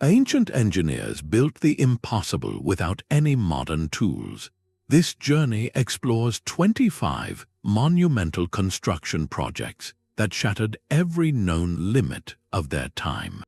Ancient engineers built the impossible without any modern tools. This journey explores 25 monumental construction projects that shattered every known limit of their time.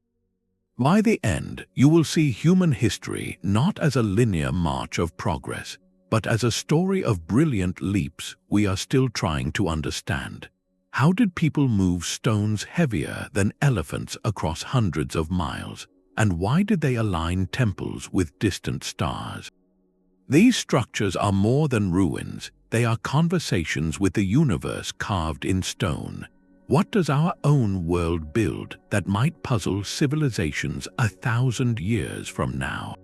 By the end, you will see human history not as a linear march of progress, but as a story of brilliant leaps we are still trying to understand. How did people move stones heavier than elephants across hundreds of miles? And why did they align temples with distant stars? These structures are more than ruins, they are conversations with the universe carved in stone. What does our own world build that might puzzle civilizations 1,000 years from now?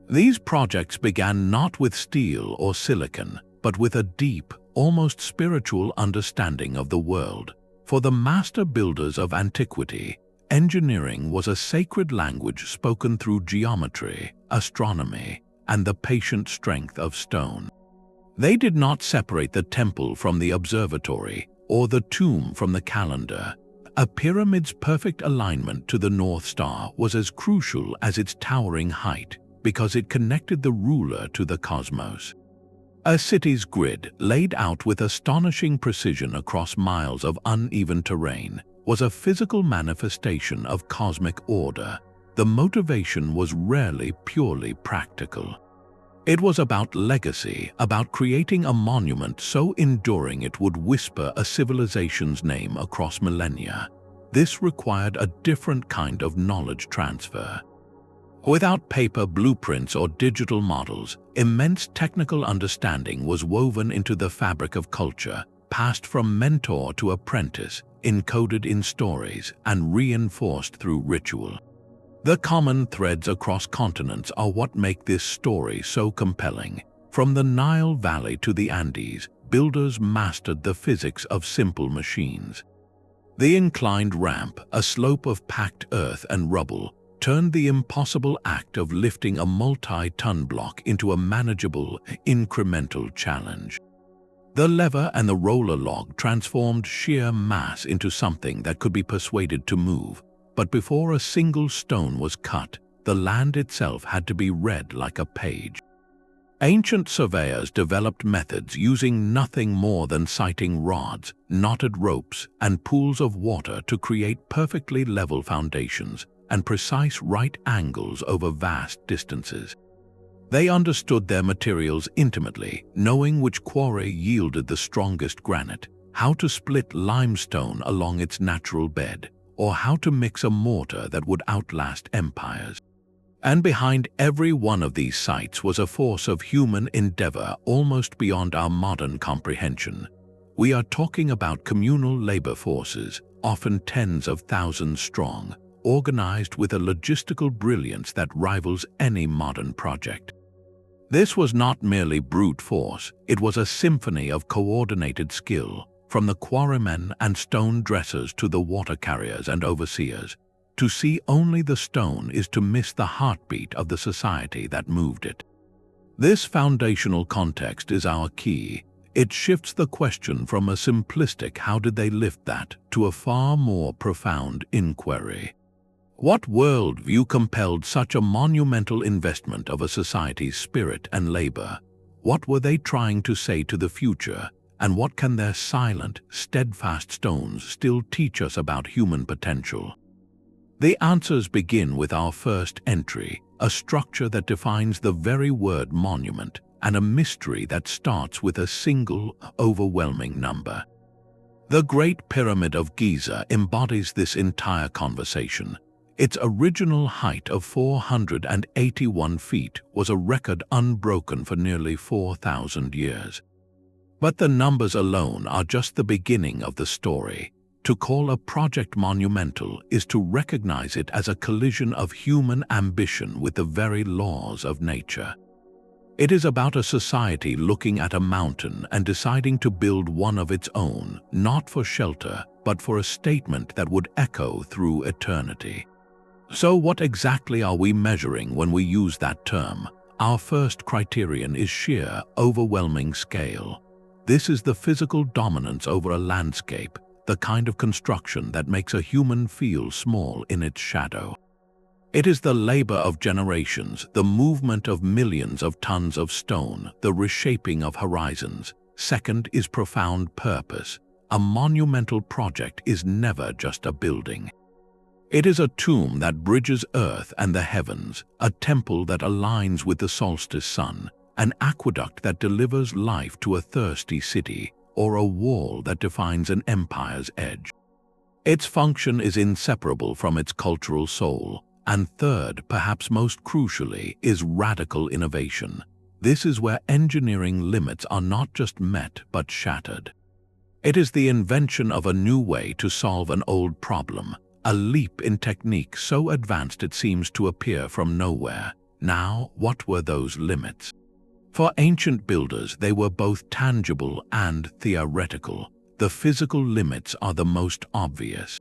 These projects began not with steel or silicon, but with a deep, almost spiritual understanding of the world. For the master builders of antiquity, engineering was a sacred language spoken through geometry, astronomy, and the patient strength of stone. They did not separate the temple from the observatory or the tomb from the calendar. A pyramid's perfect alignment to the North Star was as crucial as its towering height because it connected the ruler to the cosmos. A city's grid, laid out with astonishing precision across miles of uneven terrain, was a physical manifestation of cosmic order. The motivation was rarely purely practical. It was about legacy, about creating a monument so enduring it would whisper a civilization's name across millennia. This required a different kind of knowledge transfer. Without paper blueprints or digital models, immense technical understanding was woven into the fabric of culture, passed from mentor to apprentice, encoded in stories, and reinforced through ritual. The common threads across continents are what make this story so compelling. From the Nile Valley to the Andes, builders mastered the physics of simple machines. The inclined ramp, a slope of packed earth and rubble, turned the impossible act of lifting a multi-ton block into a manageable, incremental challenge. The lever and the roller log transformed sheer mass into something that could be persuaded to move, but before a single stone was cut, the land itself had to be read like a page. Ancient surveyors developed methods using nothing more than sighting rods, knotted ropes, and pools of water to create perfectly level foundations and precise right angles over vast distances. They understood their materials intimately, knowing which quarry yielded the strongest granite, how to split limestone along its natural bed, or how to mix a mortar that would outlast empires. And behind every one of these sites was a force of human endeavor almost beyond our modern comprehension. We are talking about communal labor forces, often tens of thousands strong, organized with a logistical brilliance that rivals any modern project. This was not merely brute force, it was a symphony of coordinated skill, from the quarrymen and stone dressers to the water carriers and overseers. To see only the stone is to miss the heartbeat of the society that moved it. This foundational context is our key. It shifts the question from a simplistic "how did they lift that" to a far more profound inquiry. What worldview compelled such a monumental investment of a society's spirit and labor? What were they trying to say to the future? And what can their silent, steadfast stones still teach us about human potential? The answers begin with our first entry, a structure that defines the very word monument, and a mystery that starts with a single, overwhelming number. The Great Pyramid of Giza embodies this entire conversation. Its original height of 481 feet was a record unbroken for nearly 4,000 years. But the numbers alone are just the beginning of the story. To call a project monumental is to recognize it as a collision of human ambition with the very laws of nature. It is about a society looking at a mountain and deciding to build one of its own, not for shelter, but for a statement that would echo through eternity. So what exactly are we measuring when we use that term? Our first criterion is sheer, overwhelming scale. This is the physical dominance over a landscape, the kind of construction that makes a human feel small in its shadow. It is the labor of generations, the movement of millions of tons of stone, the reshaping of horizons. Second is profound purpose. A monumental project is never just a building. It is a tomb that bridges earth and the heavens, a temple that aligns with the solstice sun, an aqueduct that delivers life to a thirsty city, or a wall that defines an empire's edge. Its function is inseparable from its cultural soul. And third, perhaps most crucially, is radical innovation. This is where engineering limits are not just met but shattered. It is the invention of a new way to solve an old problem, a leap in technique so advanced it seems to appear from nowhere. Now, what were those limits? For ancient builders, they were both tangible and theoretical. The physical limits are the most obvious.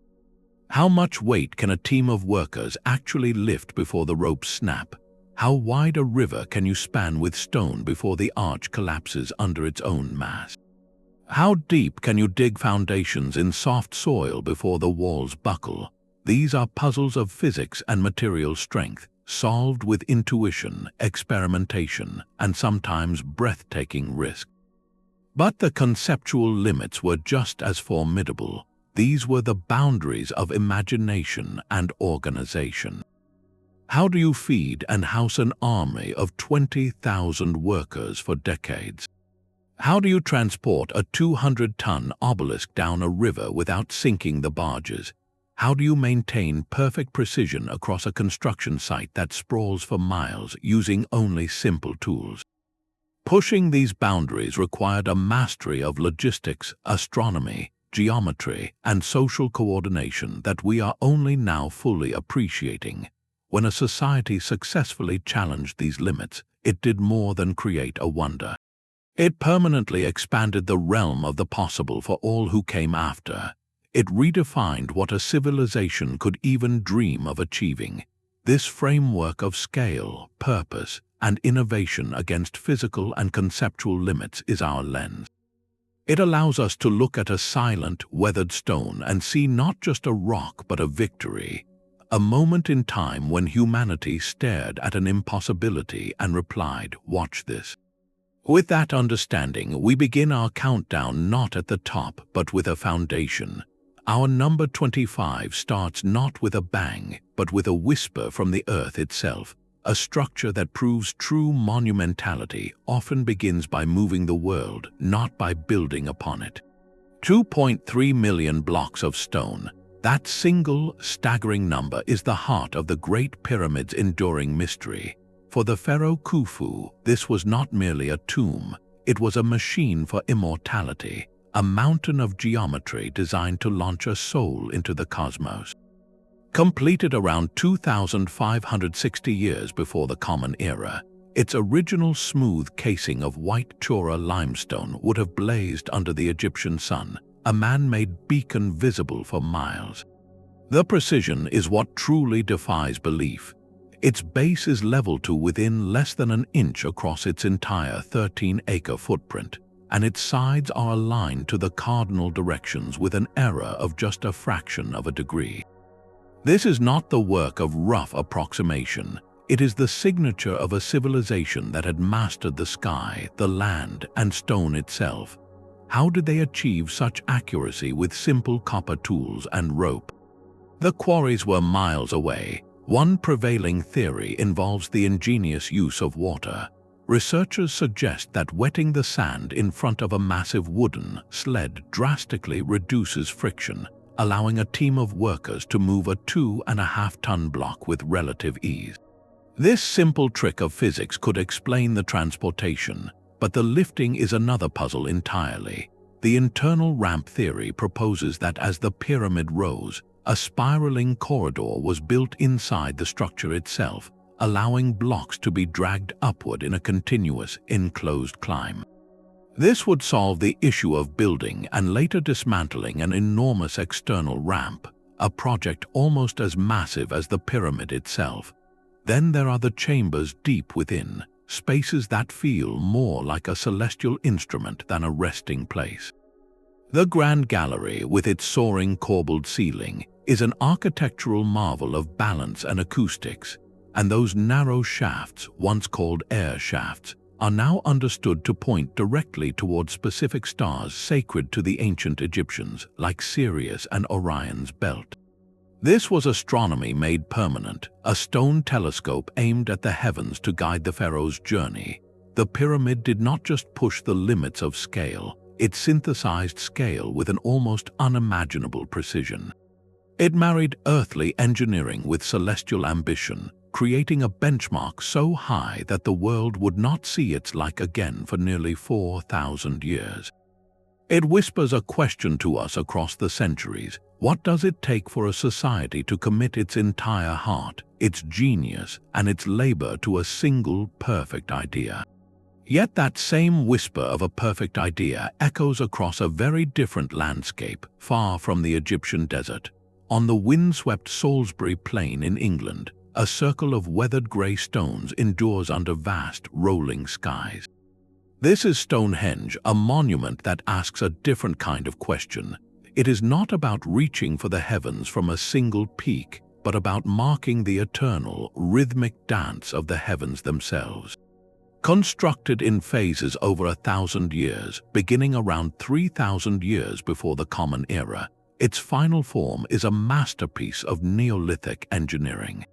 How much weight can a team of workers actually lift before the ropes snap? How wide a river can you span with stone before the arch collapses under its own mass? How deep can you dig foundations in soft soil before the walls buckle? These are puzzles of physics and material strength, solved with intuition, experimentation, and sometimes breathtaking risk. But the conceptual limits were just as formidable. These were the boundaries of imagination and organization. How do you feed and house an army of 20,000 workers for decades? How do you transport a 200-ton obelisk down a river without sinking the barges? How do you maintain perfect precision across a construction site that sprawls for miles using only simple tools? Pushing these boundaries required a mastery of logistics, astronomy, geometry, and social coordination that we are only now fully appreciating. When a society successfully challenged these limits, it did more than create a wonder. It permanently expanded the realm of the possible for all who came after. It redefined what a civilization could even dream of achieving. This framework of scale, purpose, and innovation against physical and conceptual limits is our lens. It allows us to look at a silent, weathered stone and see not just a rock but a victory, a moment in time when humanity stared at an impossibility and replied, "Watch this." With that understanding, we begin our countdown not at the top but with a foundation. Our number 25 starts not with a bang but with a whisper from the earth itself. A structure that proves true monumentality often begins by moving the world, not by building upon it. 2.3 million blocks of stone. That single, staggering number is the heart of the Great Pyramid's enduring mystery. For the pharaoh Khufu, this was not merely a tomb, it was a machine for immortality, a mountain of geometry designed to launch a soul into the cosmos. Completed around 2,560 years before the Common Era, its original smooth casing of white Chora limestone would have blazed under the Egyptian sun, a man-made beacon visible for miles. The precision is what truly defies belief. Its base is leveled to within less than an inch across its entire 13-acre footprint, and its sides are aligned to the cardinal directions with an error of just a fraction of a degree. This is not the work of rough approximation. It is the signature of a civilization that had mastered the sky, the land, and stone itself. How did they achieve such accuracy with simple copper tools and rope? The quarries were miles away. One prevailing theory involves the ingenious use of water. Researchers suggest that wetting the sand in front of a massive wooden sled drastically reduces friction, allowing a team of workers to move a 2.5-ton block with relative ease. This simple trick of physics could explain the transportation, but the lifting is another puzzle entirely. The internal ramp theory proposes that as the pyramid rose, a spiraling corridor was built inside the structure itself, allowing blocks to be dragged upward in a continuous, enclosed climb. This would solve the issue of building and later dismantling an enormous external ramp, a project almost as massive as the pyramid itself. Then there are the chambers deep within, spaces that feel more like a celestial instrument than a resting place. The Grand Gallery, with its soaring corbelled ceiling, is an architectural marvel of balance and acoustics, and those narrow shafts, once called air shafts, are now understood to point directly toward specific stars sacred to the ancient Egyptians, like Sirius and Orion's belt. This was astronomy made permanent, a stone telescope aimed at the heavens to guide the pharaoh's journey. The pyramid did not just push the limits of scale, it synthesized scale with an almost unimaginable precision. It married earthly engineering with celestial ambition, creating a benchmark so high that the world would not see its like again for nearly 4,000 years. It whispers a question to us across the centuries. What does it take for a society to commit its entire heart, its genius, and its labor to a single perfect idea? Yet that same whisper of a perfect idea echoes across a very different landscape, far from the Egyptian desert. On the windswept Salisbury Plain in England, a circle of weathered grey stones endures under vast, rolling skies. This is Stonehenge, a monument that asks a different kind of question. It is not about reaching for the heavens from a single peak, but about marking the eternal, rhythmic dance of the heavens themselves. Constructed in phases over 1,000 years, beginning around 3,000 years before the Common Era, its final form is a masterpiece of Neolithic engineering.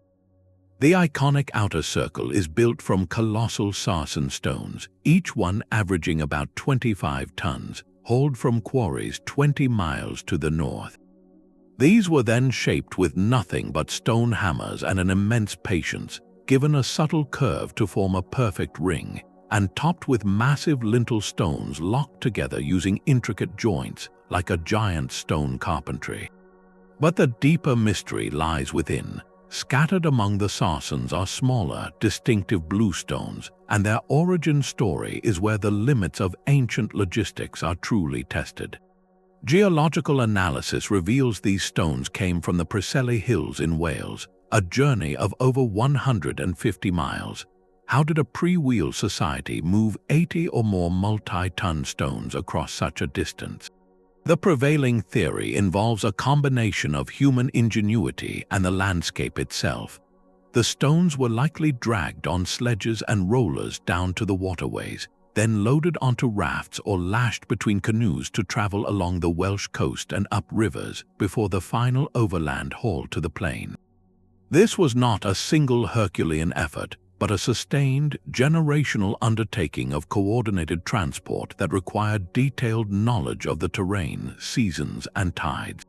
The iconic outer circle is built from colossal sarsen stones, each one averaging about 25 tons, hauled from quarries 20 miles to the north. These were then shaped with nothing but stone hammers and an immense patience, given a subtle curve to form a perfect ring, and topped with massive lintel stones locked together using intricate joints, like a giant stone carpentry. But the deeper mystery lies within. Scattered among the sarsens are smaller, distinctive bluestones, and their origin story is where the limits of ancient logistics are truly tested. Geological analysis reveals these stones came from the Preseli Hills in Wales, a journey of over 150 miles. How did a pre-wheel society move 80 or more multi-ton stones across such a distance? The prevailing theory involves a combination of human ingenuity and the landscape itself. The stones were likely dragged on sledges and rollers down to the waterways, then loaded onto rafts or lashed between canoes to travel along the Welsh coast and up rivers before the final overland haul to the plain. This was not a single Herculean effort, but a sustained, generational undertaking of coordinated transport that required detailed knowledge of the terrain, seasons, and tides.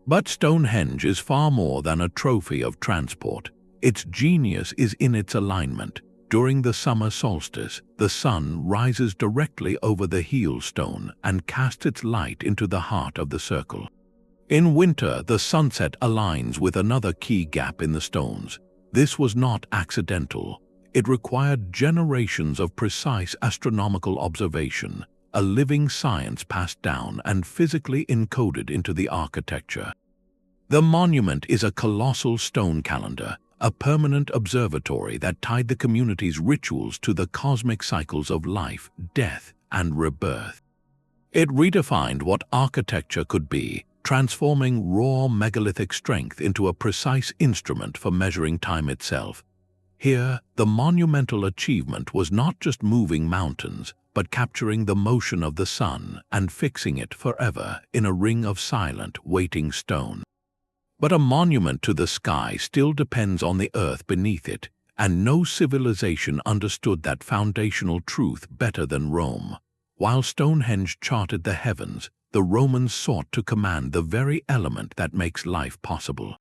But Stonehenge is far more than a trophy of transport. Its genius is in its alignment. During the summer solstice, the sun rises directly over the heel stone and casts its light into the heart of the circle. In winter, the sunset aligns with another key gap in the stones. This was not accidental. It required generations of precise astronomical observation, a living science passed down and physically encoded into the architecture. The monument is a colossal stone calendar, a permanent observatory that tied the community's rituals to the cosmic cycles of life, death, and rebirth. It redefined what architecture could be, transforming raw megalithic strength into a precise instrument for measuring time itself. Here, the monumental achievement was not just moving mountains, but capturing the motion of the sun and fixing it forever in a ring of silent, waiting stone. But a monument to the sky still depends on the earth beneath it, and no civilization understood that foundational truth better than Rome. While Stonehenge charted the heavens, the Romans sought to command the very element that makes life possible.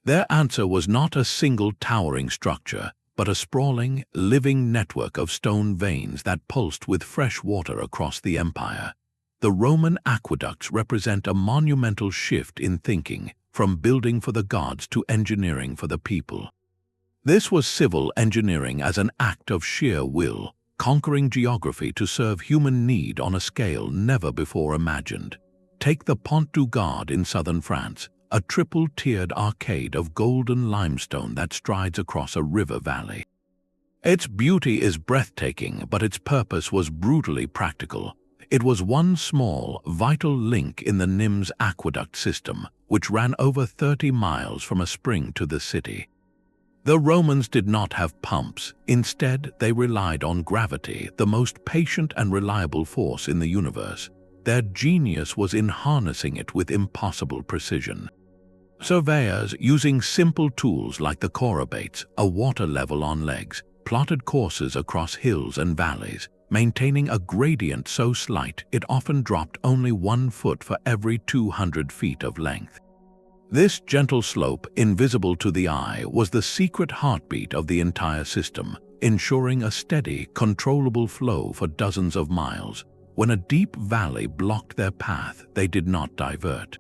Their answer was not a single towering structure, but a sprawling, living network of stone veins that pulsed with fresh water across the empire. The Roman aqueducts represent a monumental shift in thinking, from building for the gods to engineering for the people. This was civil engineering as an act of sheer will, conquering geography to serve human need on a scale never before imagined. Take the Pont du Gard in southern France, a triple-tiered arcade of golden limestone that strides across a river valley. Its beauty is breathtaking, but its purpose was brutally practical. It was one small, vital link in the Nim's aqueduct system, which ran over 30 miles from a spring to the city. The Romans did not have pumps. Instead, they relied on gravity, the most patient and reliable force in the universe. Their genius was in harnessing it with impossible precision. Surveyors, using simple tools like the chorobates, a water level on legs, plotted courses across hills and valleys, maintaining a gradient so slight it often dropped only 1 foot for every 200 feet of length. This gentle slope, invisible to the eye, was the secret heartbeat of the entire system, ensuring a steady, controllable flow for dozens of miles. When a deep valley blocked their path, they did not divert.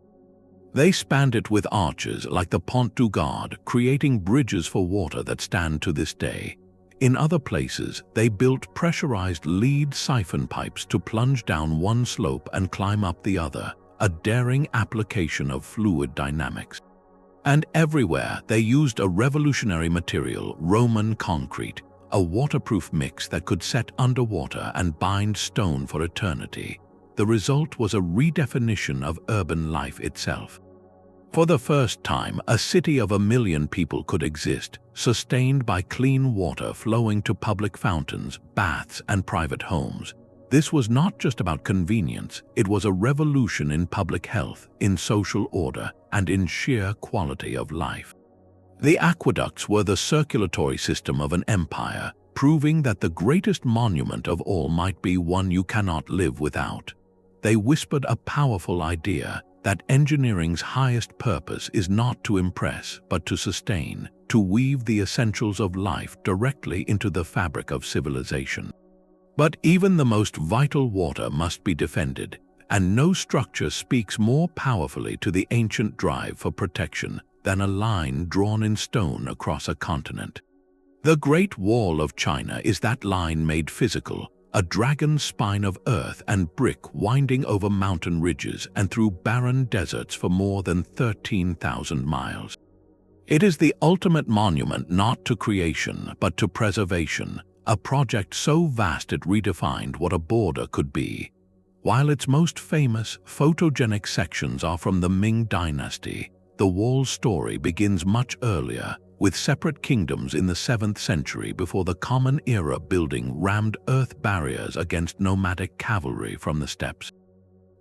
They spanned it with arches like the Pont du Gard, creating bridges for water that stand to this day. In other places, they built pressurized lead siphon pipes to plunge down one slope and climb up the other, a daring application of fluid dynamics. And everywhere, they used a revolutionary material, Roman concrete, a waterproof mix that could set underwater and bind stone for eternity. The result was a redefinition of urban life itself. For the first time, a city of 1 million people could exist, sustained by clean water flowing to public fountains, baths, and private homes. This was not just about convenience, it was a revolution in public health, in social order, and in sheer quality of life. The aqueducts were the circulatory system of an empire, proving that the greatest monument of all might be one you cannot live without. They whispered a powerful idea that engineering's highest purpose is not to impress, but to sustain, to weave the essentials of life directly into the fabric of civilization. But even the most vital water must be defended, and no structure speaks more powerfully to the ancient drive for protection than a line drawn in stone across a continent. The Great Wall of China is that line made physical, a dragon's spine of earth and brick winding over mountain ridges and through barren deserts for more than 13,000 miles. It is the ultimate monument not to creation but to preservation, a project so vast it redefined what a border could be. While its most famous, photogenic sections are from the Ming dynasty, the wall's story begins much earlier, with separate kingdoms in the 7th century before the Common Era building rammed earth barriers against nomadic cavalry from the steppes.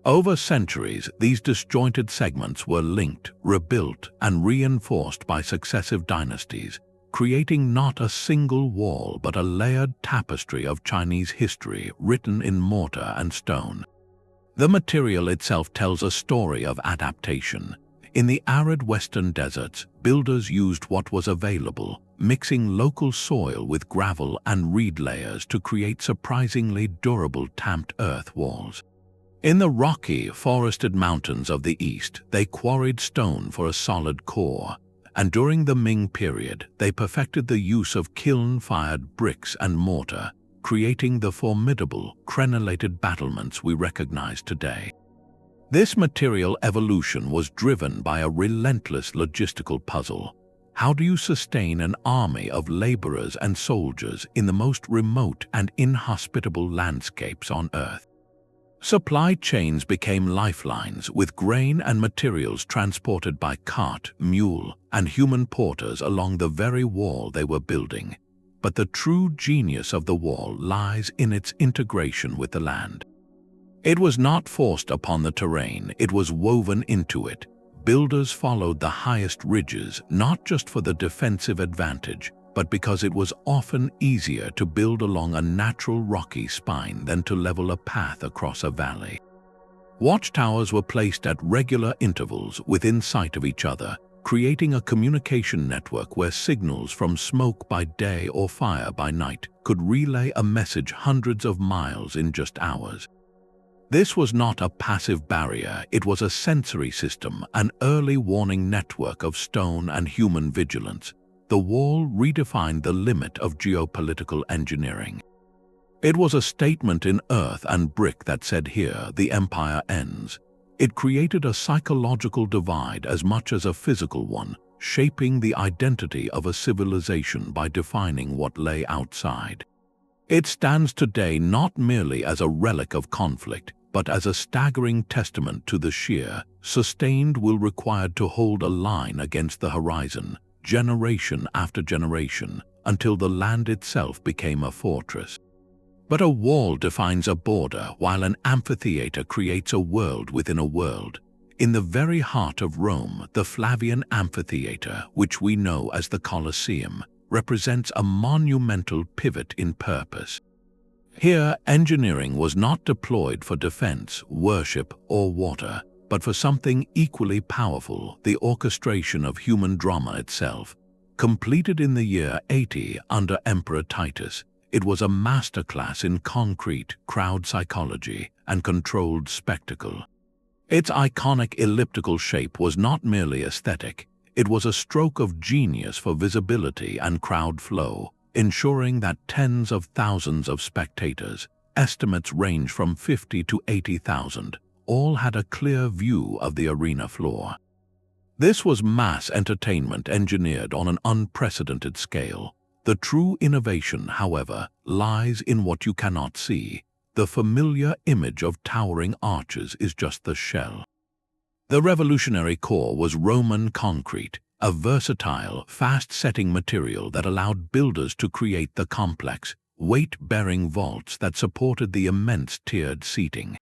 Over centuries, these disjointed segments were linked, rebuilt, and reinforced by successive dynasties, creating not a single wall but a layered tapestry of Chinese history written in mortar and stone. The material itself tells a story of adaptation. In the arid western deserts, builders used what was available, mixing local soil with gravel and reed layers to create surprisingly durable tamped earth walls. In the rocky, forested mountains of the east, they quarried stone for a solid core, and during the Ming period, they perfected the use of kiln-fired bricks and mortar, creating the formidable, crenellated battlements we recognize today. This material evolution was driven by a relentless logistical puzzle. How do you sustain an army of laborers and soldiers in the most remote and inhospitable landscapes on Earth? Supply chains became lifelines, with grain and materials transported by cart, mule, and human porters along the very wall they were building. But the true genius of the wall lies in its integration with the land. It was not forced upon the terrain, it was woven into it. Builders followed the highest ridges, not just for the defensive advantage, but because it was often easier to build along a natural rocky spine than to level a path across a valley. Watchtowers were placed at regular intervals within sight of each other, creating a communication network where signals from smoke by day or fire by night could relay a message hundreds of miles in just hours. This was not a passive barrier, it was a sensory system, an early warning network of stone and human vigilance. The wall redefined the limit of geopolitical engineering. It was a statement in earth and brick that said, "Here, the empire ends." It created a psychological divide as much as a physical one, shaping the identity of a civilization by defining what lay outside. It stands today not merely as a relic of conflict, but as a staggering testament to the sheer, sustained will required to hold a line against the horizon, generation after generation, until the land itself became a fortress. But a wall defines a border, while an amphitheater creates a world within a world. In the very heart of Rome, the Flavian Amphitheater, which we know as the Colosseum, represents a monumental pivot in purpose. Here, engineering was not deployed for defense, worship, or water, but for something equally powerful, the orchestration of human drama itself. Completed in the year 80 under Emperor Titus, it was a masterclass in concrete, crowd psychology, and controlled spectacle. Its iconic elliptical shape was not merely aesthetic, it was a stroke of genius for visibility and crowd flow, ensuring that tens of thousands of spectators, estimates range from 50 to 80,000, all had a clear view of the arena floor. This was mass entertainment engineered on an unprecedented scale. The true innovation, however, lies in what you cannot see. The familiar image of towering arches is just the shell. The revolutionary core was Roman concrete, a versatile, fast-setting material that allowed builders to create the complex, weight-bearing vaults that supported the immense tiered seating.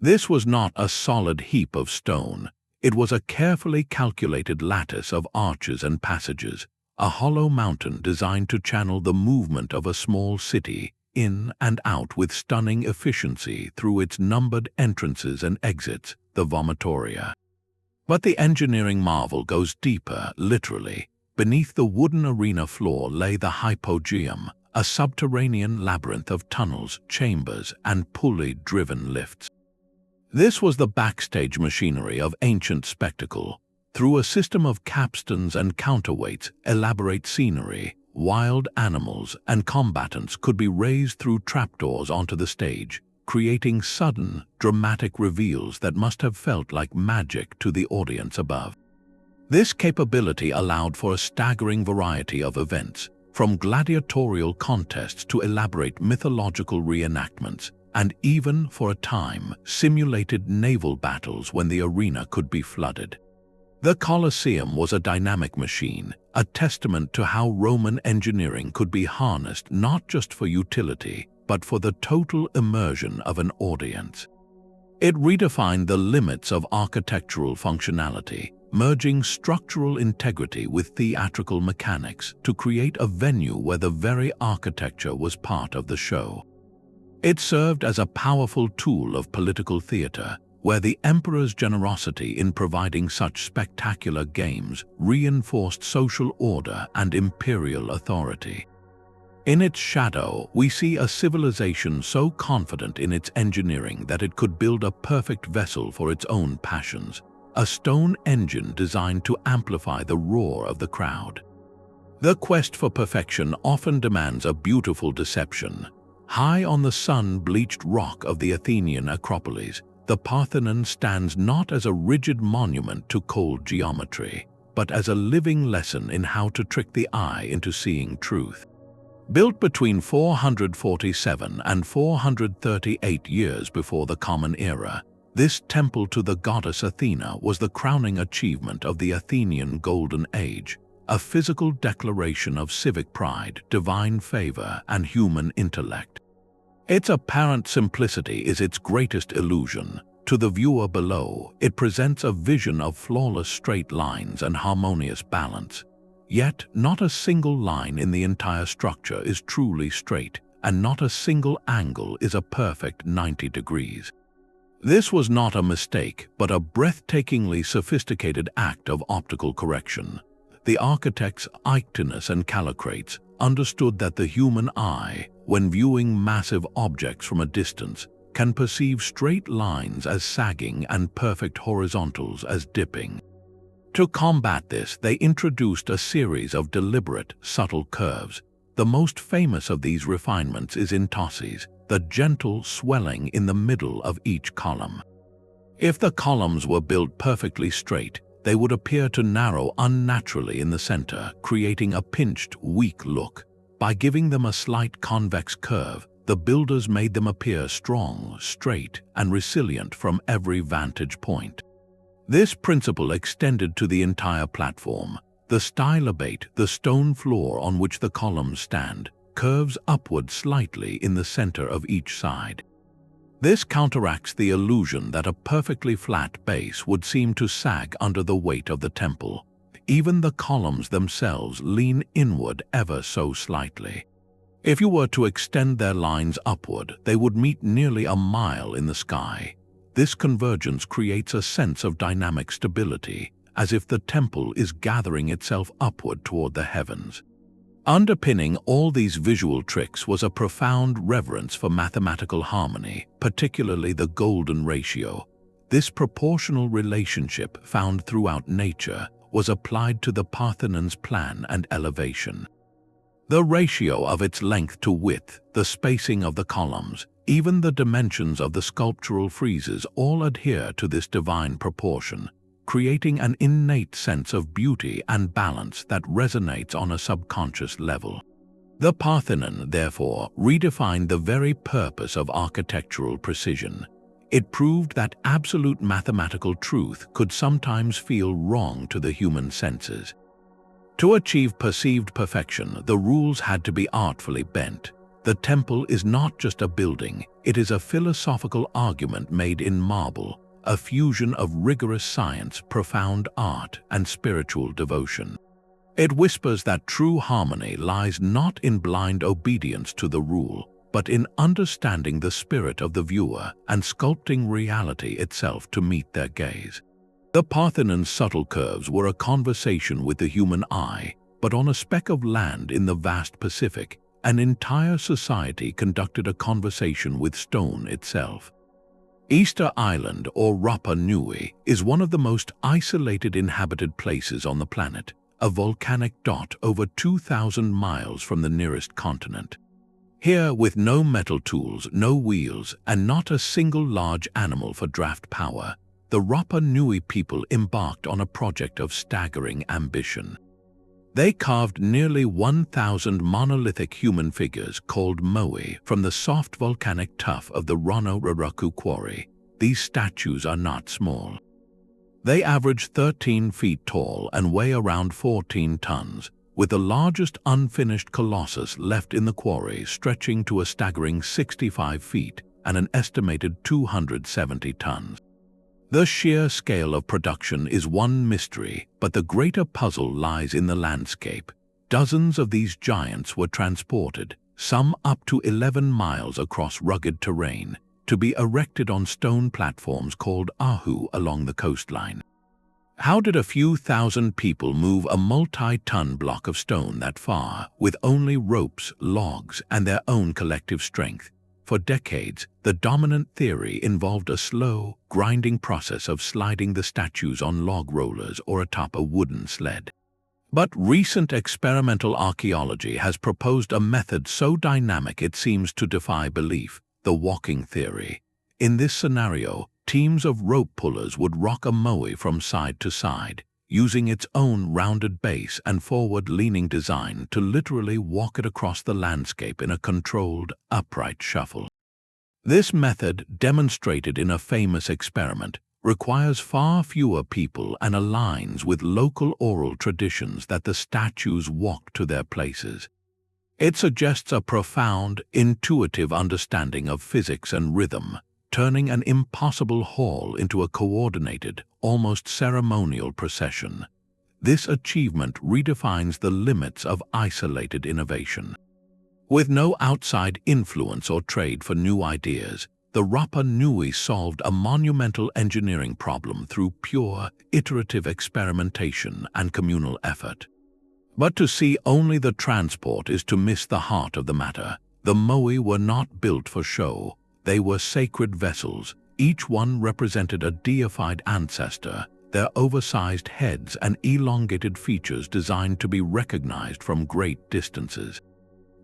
This was not a solid heap of stone. It was a carefully calculated lattice of arches and passages, a hollow mountain designed to channel the movement of a small city in and out with stunning efficiency through its numbered entrances and exits, the vomitoria. But the engineering marvel goes deeper, literally. Beneath the wooden arena floor lay the hypogeum, a subterranean labyrinth of tunnels, chambers, and pulley-driven lifts. This was the backstage machinery of ancient spectacle. Through a system of capstans and counterweights, elaborate scenery, wild animals, and combatants could be raised through trapdoors onto the stage, creating sudden, dramatic reveals that must have felt like magic to the audience above. This capability allowed for a staggering variety of events, from gladiatorial contests to elaborate mythological reenactments, and even, for a time, simulated naval battles when the arena could be flooded. The Colosseum was a dynamic machine, a testament to how Roman engineering could be harnessed not just for utility, but for the total immersion of an audience. It redefined the limits of architectural functionality, merging structural integrity with theatrical mechanics to create a venue where the very architecture was part of the show. It served as a powerful tool of political theater, where the emperor's generosity in providing such spectacular games reinforced social order and imperial authority. In its shadow, we see a civilization so confident in its engineering that it could build a perfect vessel for its own passions, a stone engine designed to amplify the roar of the crowd. The quest for perfection often demands a beautiful deception. High on the sun-bleached rock of the Athenian Acropolis, the Parthenon stands not as a rigid monument to cold geometry, but as a living lesson in how to trick the eye into seeing truth. Built between 447 and 438 years before the Common Era, this temple to the goddess Athena was the crowning achievement of the Athenian Golden Age, a physical declaration of civic pride, divine favor, and human intellect. Its apparent simplicity is its greatest illusion. To the viewer below, it presents a vision of flawless straight lines and harmonious balance. Yet, not a single line in the entire structure is truly straight, and not a single angle is a perfect 90 degrees. This was not a mistake, but a breathtakingly sophisticated act of optical correction. The architects Ictinus and Callicrates understood that the human eye, when viewing massive objects from a distance, can perceive straight lines as sagging and perfect horizontals as dipping. To combat this, they introduced a series of deliberate, subtle curves. The most famous of these refinements is in tosses, the gentle swelling in the middle of each column. If the columns were built perfectly straight, they would appear to narrow unnaturally in the center, creating a pinched, weak look. By giving them a slight convex curve, the builders made them appear strong, straight, and resilient from every vantage point. This principle extended to the entire platform. The stylobate, the stone floor on which the columns stand, curves upward slightly in the center of each side. This counteracts the illusion that a perfectly flat base would seem to sag under the weight of the temple. Even the columns themselves lean inward ever so slightly. If you were to extend their lines upward, they would meet nearly a mile in the sky. This convergence creates a sense of dynamic stability, as if the temple is gathering itself upward toward the heavens. Underpinning all these visual tricks was a profound reverence for mathematical harmony, particularly the golden ratio. This proportional relationship found throughout nature was applied to the Parthenon's plan and elevation. The ratio of its length to width, the spacing of the columns, even the dimensions of the sculptural friezes all adhere to this divine proportion, creating an innate sense of beauty and balance that resonates on a subconscious level. The Parthenon, therefore, redefined the very purpose of architectural precision. It proved that absolute mathematical truth could sometimes feel wrong to the human senses. To achieve perceived perfection, the rules had to be artfully bent. The temple is not just a building, it is a philosophical argument made in marble, a fusion of rigorous science, profound art, and spiritual devotion. It whispers that true harmony lies not in blind obedience to the rule, but in understanding the spirit of the viewer and sculpting reality itself to meet their gaze. The Parthenon's subtle curves were a conversation with the human eye, but on a speck of land in the vast Pacific, an entire society conducted a conversation with stone itself. Easter Island, or Rapa Nui, is one of the most isolated inhabited places on the planet, a volcanic dot over 2,000 miles from the nearest continent. Here, with no metal tools, no wheels, and not a single large animal for draft power, the Rapa Nui people embarked on a project of staggering ambition. They carved nearly 1,000 monolithic human figures called Moai from the soft volcanic tuff of the Rano-Raraku quarry. These statues are not small. They average 13 feet tall and weigh around 14 tons, with the largest unfinished colossus left in the quarry stretching to a staggering 65 feet and an estimated 270 tons. The sheer scale of production is one mystery, but the greater puzzle lies in the landscape. Dozens of these giants were transported, some up to 11 miles across rugged terrain, to be erected on stone platforms called ahu along the coastline. How did a few thousand people move a multi-ton block of stone that far, with only ropes, logs, and their own collective strength? For decades, the dominant theory involved a slow, grinding process of sliding the statues on log rollers or atop a wooden sled. But recent experimental archaeology has proposed a method so dynamic it seems to defy belief: the walking theory. In this scenario, teams of rope pullers would rock a moai from side to side, using its own rounded base and forward-leaning design to literally walk it across the landscape in a controlled, upright shuffle. This method, demonstrated in a famous experiment, requires far fewer people and aligns with local oral traditions that the statues walk to their places. It suggests a profound, intuitive understanding of physics and rhythm, turning an impossible haul into a coordinated, almost ceremonial procession. This achievement redefines the limits of isolated innovation. With no outside influence or trade for new ideas, the Rapa Nui solved a monumental engineering problem through pure, iterative experimentation and communal effort. But to see only the transport is to miss the heart of the matter. The moai were not built for show. They were sacred vessels. Each one represented a deified ancestor, their oversized heads and elongated features designed to be recognized from great distances.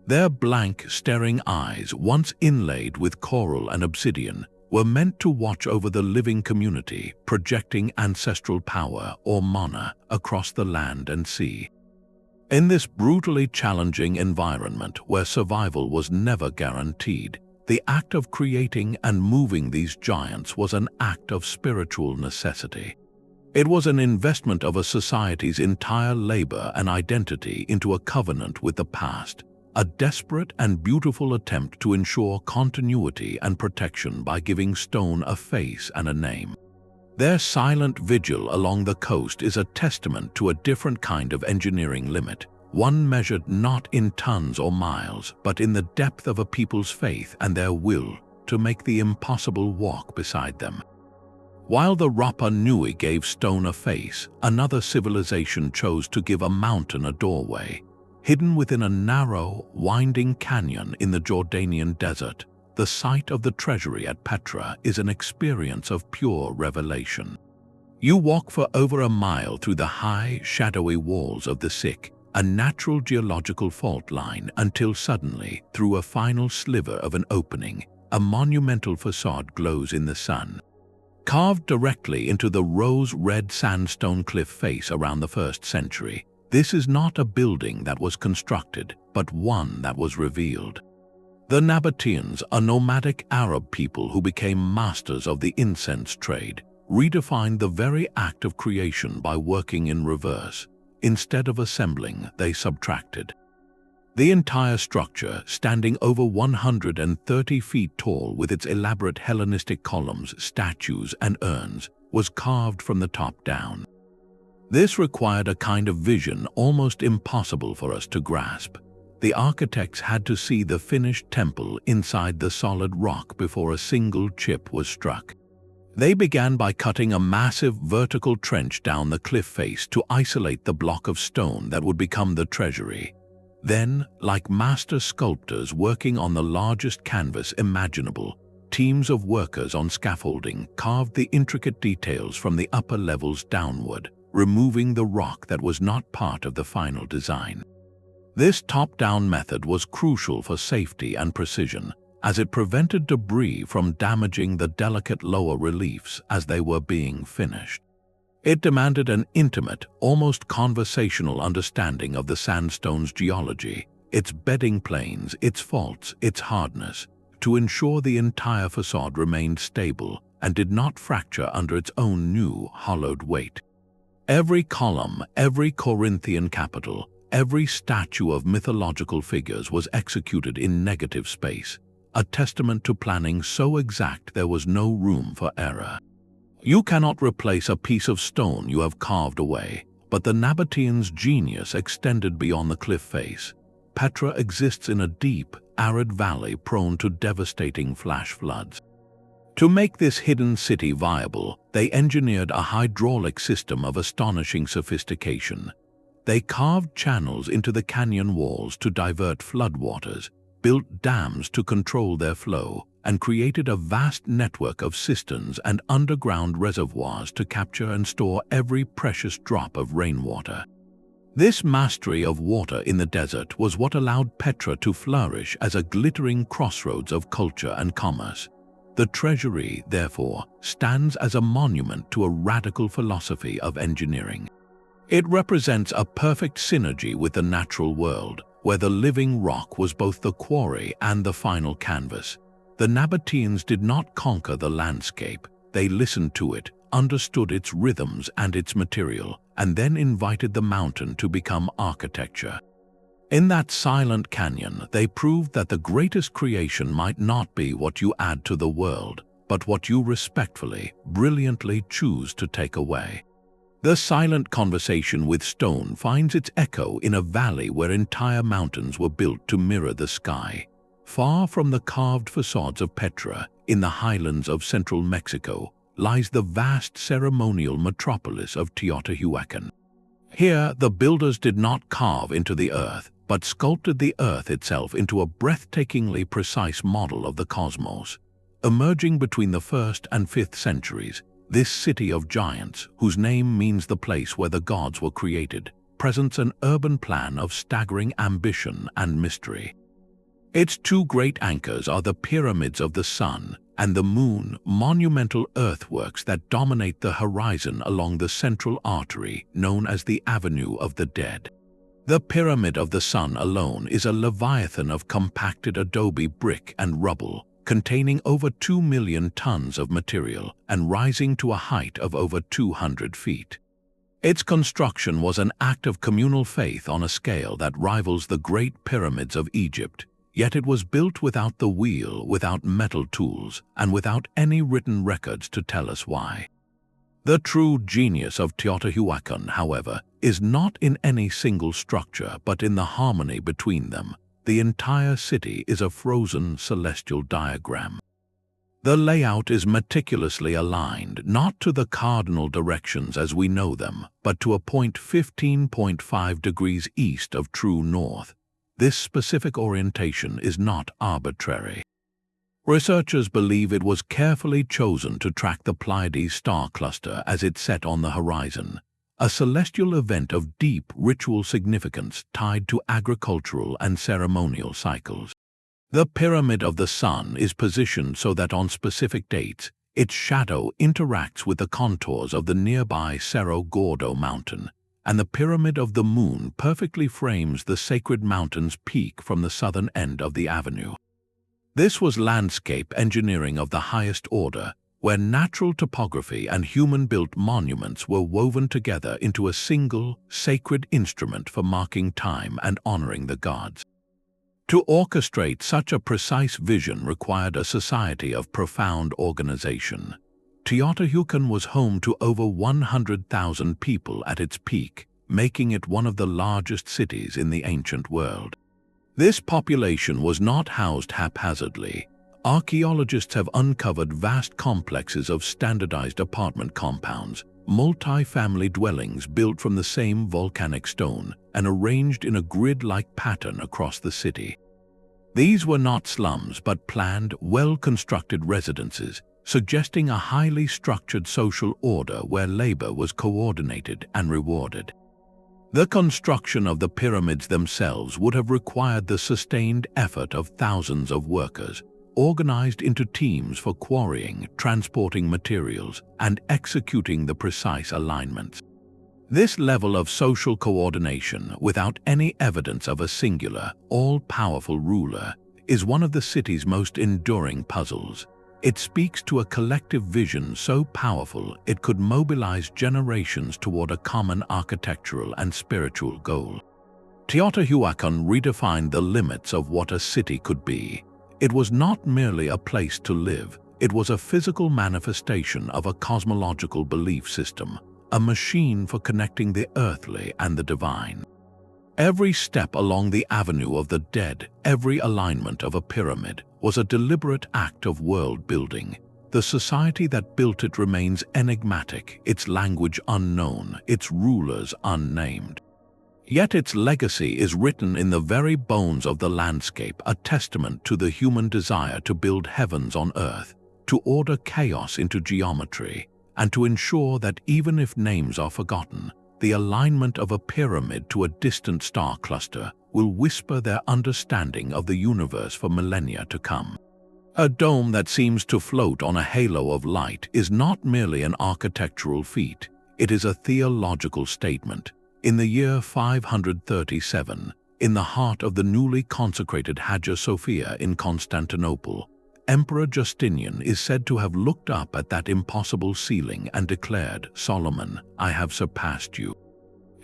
Their blank, staring eyes, once inlaid with coral and obsidian, were meant to watch over the living community, projecting ancestral power, or mana, across the land and sea. In this brutally challenging environment where survival was never guaranteed, the act of creating and moving these giants was an act of spiritual necessity. It was an investment of a society's entire labor and identity into a covenant with the past, a desperate and beautiful attempt to ensure continuity and protection by giving stone a face and a name. Their silent vigil along the coast is a testament to a different kind of engineering limit, one measured not in tons or miles, but in the depth of a people's faith and their will to make the impossible walk beside them. While the Rapa Nui gave stone a face, another civilization chose to give a mountain a doorway. Hidden within a narrow, winding canyon in the Jordanian desert, the site of the Treasury at Petra is an experience of pure revelation. You walk for over a mile through the high, shadowy walls of the Sikh, a natural geological fault line, until suddenly, through a final sliver of an opening, a monumental facade glows in the sun. Carved directly into the rose-red sandstone cliff face around the 1st century, this is not a building that was constructed, but one that was revealed. The Nabateans, a nomadic Arab people who became masters of the incense trade, redefined the very act of creation by working in reverse. Instead of assembling, they subtracted. The entire structure, standing over 130 feet tall with its elaborate Hellenistic columns, statues, and urns, was carved from the top down. This required a kind of vision almost impossible for us to grasp. The architects had to see the finished temple inside the solid rock before a single chip was struck. They began by cutting a massive vertical trench down the cliff face to isolate the block of stone that would become the treasury. Then, like master sculptors working on the largest canvas imaginable, teams of workers on scaffolding carved the intricate details from the upper levels downward, removing the rock that was not part of the final design. This top-down method was crucial for safety and precision, as it prevented debris from damaging the delicate lower reliefs as they were being finished. It demanded an intimate, almost conversational understanding of the sandstone's geology, its bedding planes, its faults, its hardness, to ensure the entire facade remained stable and did not fracture under its own new, hollowed weight. Every column, every Corinthian capital, every statue of mythological figures was executed in negative space, a testament to planning so exact there was no room for error. You cannot replace a piece of stone you have carved away, but the Nabateans' genius extended beyond the cliff face. Petra exists in a deep, arid valley prone to devastating flash floods. To make this hidden city viable, they engineered a hydraulic system of astonishing sophistication. They carved channels into the canyon walls to divert floodwaters, built dams to control their flow, and created a vast network of cisterns and underground reservoirs to capture and store every precious drop of rainwater. This mastery of water in the desert was what allowed Petra to flourish as a glittering crossroads of culture and commerce. The Treasury, therefore, stands as a monument to a radical philosophy of engineering. It represents a perfect synergy with the natural world, where the living rock was both the quarry and the final canvas. The Nabateans did not conquer the landscape. They listened to it, understood its rhythms and its material, and then invited the mountain to become architecture. In that silent canyon, they proved that the greatest creation might not be what you add to the world, but what you respectfully, brilliantly choose to take away. The silent conversation with stone finds its echo in a valley where entire mountains were built to mirror the sky. Far from the carved facades of Petra, in the highlands of central Mexico, lies the vast ceremonial metropolis of Teotihuacan. Here, the builders did not carve into the earth, but sculpted the earth itself into a breathtakingly precise model of the cosmos. Emerging between the 1st and 5th centuries, this city of giants, whose name means the place where the gods were created, presents an urban plan of staggering ambition and mystery. Its two great anchors are the pyramids of the sun and the moon, monumental earthworks that dominate the horizon along the central artery known as the Avenue of the Dead. The Pyramid of the Sun alone is a leviathan of compacted adobe brick and rubble, containing over 2 million tons of material and rising to a height of over 200 feet. Its construction was an act of communal faith on a scale that rivals the Great Pyramids of Egypt, yet it was built without the wheel, without metal tools, and without any written records to tell us why. The true genius of Teotihuacan, however, is not in any single structure but in the harmony between them. The entire city is a frozen celestial diagram. The layout is meticulously aligned, not to the cardinal directions as we know them, but to a point 15.5 degrees east of true north. This specific orientation is not arbitrary. Researchers believe it was carefully chosen to track the Pleiades star cluster as it set on the horizon, a celestial event of deep ritual significance tied to agricultural and ceremonial cycles. The Pyramid of the Sun is positioned so that on specific dates, its shadow interacts with the contours of the nearby Cerro Gordo mountain, and the Pyramid of the Moon perfectly frames the sacred mountain's peak from the southern end of the avenue. This was landscape engineering of the highest order, where natural topography and human-built monuments were woven together into a single, sacred instrument for marking time and honoring the gods. To orchestrate such a precise vision required a society of profound organization. Teotihuacan was home to over 100,000 people at its peak, making it one of the largest cities in the ancient world. This population was not housed haphazardly. Archaeologists have uncovered vast complexes of standardized apartment compounds, multi-family dwellings built from the same volcanic stone and arranged in a grid-like pattern across the city. These were not slums but planned, well-constructed residences, suggesting a highly structured social order where labor was coordinated and rewarded. The construction of the pyramids themselves would have required the sustained effort of thousands of workers, organized into teams for quarrying, transporting materials, and executing the precise alignments. This level of social coordination, without any evidence of a singular, all-powerful ruler, is one of the city's most enduring puzzles. It speaks to a collective vision so powerful it could mobilize generations toward a common architectural and spiritual goal. Teotihuacan redefined the limits of what a city could be. It was not merely a place to live, it was a physical manifestation of a cosmological belief system, a machine for connecting the earthly and the divine. Every step along the avenue of the dead, every alignment of a pyramid, was a deliberate act of world-building. The society that built it remains enigmatic, its language unknown, its rulers unnamed. Yet its legacy is written in the very bones of the landscape, a testament to the human desire to build heavens on earth, to order chaos into geometry, and to ensure that even if names are forgotten, the alignment of a pyramid to a distant star cluster will whisper their understanding of the universe for millennia to come. A dome that seems to float on a halo of light is not merely an architectural feat, it is a theological statement. In the year 537, in the heart of the newly consecrated Hagia Sophia in Constantinople, Emperor Justinian is said to have looked up at that impossible ceiling and declared, "Solomon, I have surpassed you."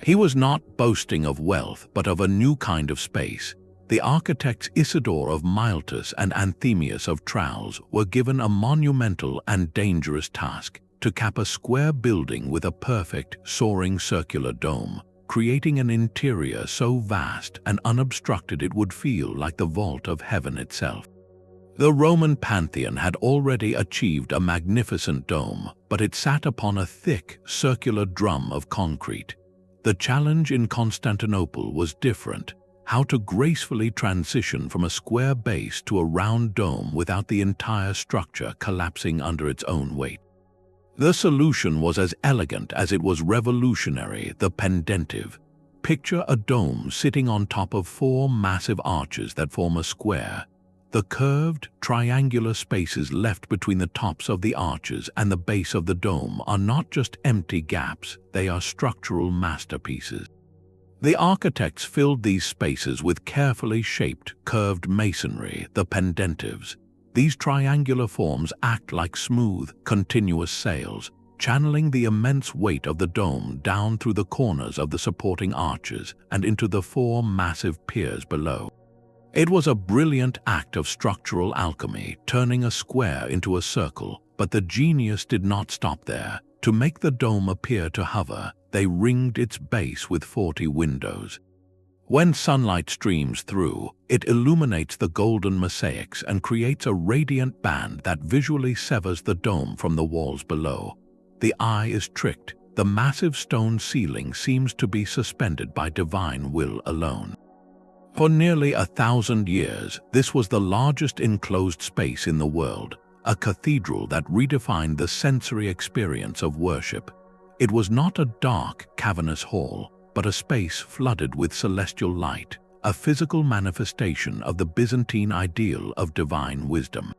He was not boasting of wealth but of a new kind of space. The architects Isidore of Miletus and Anthemius of Tralles were given a monumental and dangerous task: to cap a square building with a perfect, soaring circular dome, creating an interior so vast and unobstructed it would feel like the vault of heaven itself. The Roman Pantheon had already achieved a magnificent dome, but it sat upon a thick, circular drum of concrete. The challenge in Constantinople was different: how to gracefully transition from a square base to a round dome without the entire structure collapsing under its own weight. The solution was as elegant as it was revolutionary: the pendentive. Picture a dome sitting on top of 4 massive arches that form a square. The curved, triangular spaces left between the tops of the arches and the base of the dome are not just empty gaps, they are structural masterpieces. The architects filled these spaces with carefully shaped, curved masonry, the pendentives. These triangular forms act like smooth, continuous sails, channeling the immense weight of the dome down through the corners of the supporting arches and into the four massive piers below. It was a brilliant act of structural alchemy, turning a square into a circle, but the genius did not stop there. To make the dome appear to hover, they ringed its base with 40 windows. When sunlight streams through, it illuminates the golden mosaics and creates a radiant band that visually severs the dome from the walls below. The eye is tricked. The massive stone ceiling seems to be suspended by divine will alone. For nearly 1,000 years, this was the largest enclosed space in the world, a cathedral that redefined the sensory experience of worship. It was not a dark, cavernous hall, but a space flooded with celestial light, a physical manifestation of the Byzantine ideal of divine wisdom.